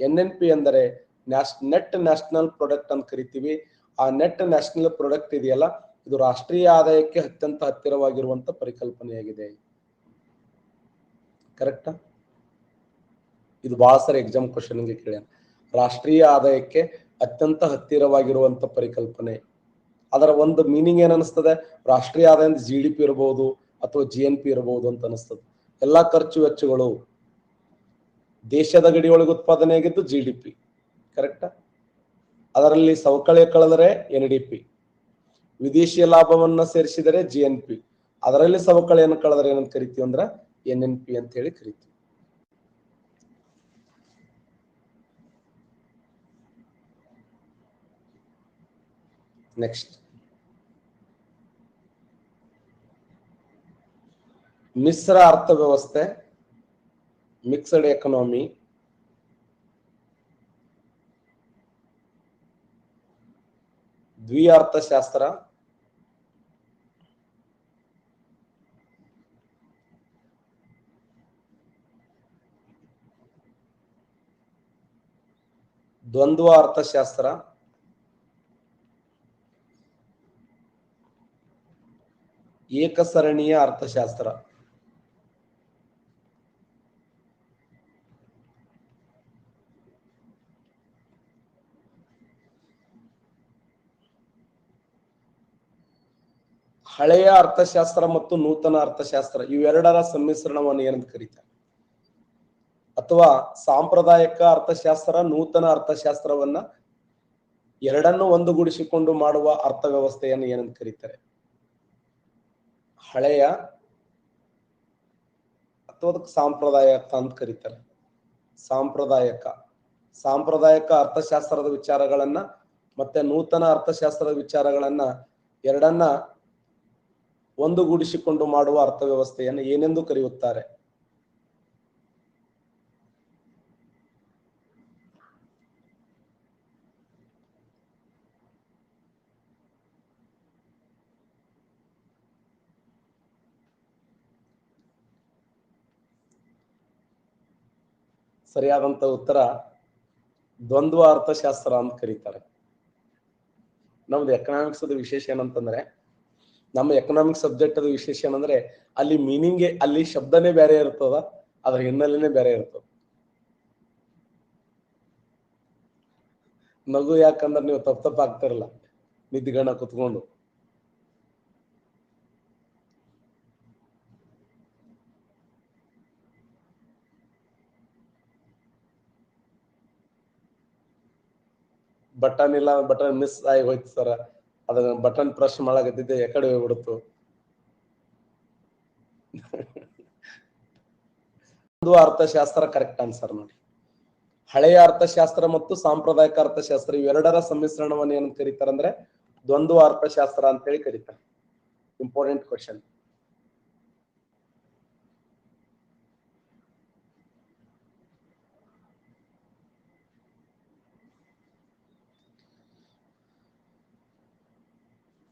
NNP ಅಂದರೆ ನೆಟ್ ನ್ಯಾಷನಲ್ ಪ್ರಾಡಕ್ಟ್ ಅಂತ ಕರಿತೀವಿ. ಆ ನೆಟ್ ನ್ಯಾಷನಲ್ ಪ್ರಾಡಕ್ಟ್ ಇದೆಯಲ್ಲ, ಇದು ರಾಷ್ಟ್ರೀಯ ಆದಾಯಕ್ಕೆ ಅತ್ಯಂತ ಹತ್ತಿರವಾಗಿರುವಂತ ಪರಿಕಲ್ಪನೆಯಾಗಿದೆ. ಕರೆಕ್ಟಾ? ಇದು ಬಹಳ ಸಾರಿ ಎಕ್ಸಾಮ್ ಕ್ವಶನ್ ಗೆ ಕೇಳ. ರಾಷ್ಟ್ರೀಯ ಆದಾಯಕ್ಕೆ ಅತ್ಯಂತ ಹತ್ತಿರವಾಗಿರುವಂತ ಪರಿಕಲ್ಪನೆ, ಅದರ ಒಂದು ಮೀನಿಂಗ್ ಏನ್ ಅನಿಸ್ತದೆ? ರಾಷ್ಟ್ರೀಯ ಆದಾಯ GDP ಇರಬಹುದು ಅಥವಾ GNP ಇರಬಹುದು ಅಂತ ಅನಿಸ್ತದೆ. ಎಲ್ಲಾ ಖರ್ಚು ವೆಚ್ಚಗಳು ದೇಶದ ಗಡಿಯೊಳಗೆ ಉತ್ಪಾದನೆ ಆಗಿದ್ದು GDP, ಕರೆಕ್ಟಾ? ಅದರಲ್ಲಿ ಸವಕಳಿ ಕಳೆದರೆ NDP, ವಿದೇಶಿಯ ಲಾಭವನ್ನ ಸೇರಿಸಿದರೆ GNP, ಅದರಲ್ಲಿ ಸವಕಳಿಯನ್ನು ಕಳೆದರೆ ಏನಂತ ಕರಿತೀವಿ ಅಂದ್ರೆ NNP ಅಂತ ಹೇಳಿ ಕರಿತೀವಿ. ನೆಕ್ಸ್ಟ್, ಮಿಶ್ರ ಅರ್ಥವ್ಯವಸ್ಥೆ, ಮಿಕ್ಸ್ಡ್ ಎಕನಾಮಿ, ದ್ವಿಅರ್ಥಶಾಸ್ತ್ರ, ದ್ವಂದ್ವ ಅರ್ಥಶಾಸ್ತ್ರ, ಏಕಸರಣೀಯ ಅರ್ಥಶಾಸ್ತ್ರ. ಹಳೆಯ ಅರ್ಥಶಾಸ್ತ್ರ ಮತ್ತು ನೂತನ ಅರ್ಥಶಾಸ್ತ್ರ ಇವೆರಡರ ಸಮ್ಮಿಶ್ರಣವನ್ನು ಏನಂತ ಕರೀತಾರೆ? ಅಥವಾ ಸಾಂಪ್ರದಾಯಿಕ ಅರ್ಥಶಾಸ್ತ್ರ, ನೂತನ ಅರ್ಥಶಾಸ್ತ್ರವನ್ನ ಎರಡನ್ನು ಒಂದುಗೂಡಿಸಿಕೊಂಡು ಮಾಡುವ ಅರ್ಥವ್ಯವಸ್ಥೆಯನ್ನು ಏನಂತ ಕರೀತಾರೆ? ಹಳೆಯ ಅಥವಾ ಸಾಂಪ್ರದಾಯಿಕ ಅಂತ ಕರೀತಾರೆ. ಸಾಂಪ್ರದಾಯಿಕ ಅರ್ಥಶಾಸ್ತ್ರದ ವಿಚಾರಗಳನ್ನ ಮತ್ತೆ ನೂತನ ಅರ್ಥಶಾಸ್ತ್ರದ ವಿಚಾರಗಳನ್ನ ಎರಡನ್ನ ಒಂದುಗೂಡಿಸಿಕೊಂಡು ಮಾಡುವ ಅರ್ಥವ್ಯವಸ್ಥೆಯನ್ನು ಏನೆಂದು ಕರೆಯುತ್ತಾರೆ? ಸರಿಯಾದಂತ ಉತ್ತರ ದ್ವಂದ್ವ ಅರ್ಥಶಾಸ್ತ್ರ ಅಂತ ಕರೀತಾರೆ. ನಮ್ದು ಎಕನಾಮಿಕ್ಸ್ ವಿಶೇಷ ಏನಂತಂದ್ರೆ, ನಮ್ಮ ಎಕನಾಮಿಕ್ಸ್ ಸಬ್ಜೆಕ್ಟ್ ಅದು ವಿಶೇಷ ಏನಂದ್ರೆ ಅಲ್ಲಿ ಮೀನಿಂಗ್, ಅಲ್ಲಿ ಶಬ್ದನೇ ಬೇರೆ ಇರ್ತದ, ಅದ್ರ ಹಿನ್ನೆಲೆನೇ ಬೇರೆ ಇರ್ತದ. ನಗು ಯಾಕಂದ್ರೆ ನೀವು ತಪ್ಪ ಆಗ್ತಿರಲ್ಲ ನಿದ್ದಿಗಣ್ಣ ಕುತ್ಕೊಂಡು. ಬಟನ್ ಇಲ್ಲ, ಬಟನ್ ಮಿಸ್ ಆಗಿ ಹೋಯ್ತು ಸರ್, ಅದನ್ನ ಬಟನ್ ಪ್ರೆಸ್ ಮಾಡಾಕತ್ತಿದ್ದೆ, ಎಕಡೆ ಹೋಗ್ಬಿಡ್ತು. ಒಂದು ಅರ್ಥಶಾಸ್ತ್ರ ಕರೆಕ್ಟ್ ಆನ್ಸರ್ ನೋಡಿ. ಹಳೆಯ ಅರ್ಥಶಾಸ್ತ್ರ ಮತ್ತು ಸಾಂಪ್ರದಾಯಿಕ ಅರ್ಥಶಾಸ್ತ್ರ ಇವೆರಡರ ಸಮ್ಮಿಶ್ರಣವನ್ನು ಏನಂತ ಕರೀತಾರೆ ಅಂದ್ರೆ ದ್ವಂದ್ವ ಅರ್ಥಶಾಸ್ತ್ರ ಅಂತ ಹೇಳಿ ಕರೀತಾರೆ. Important question.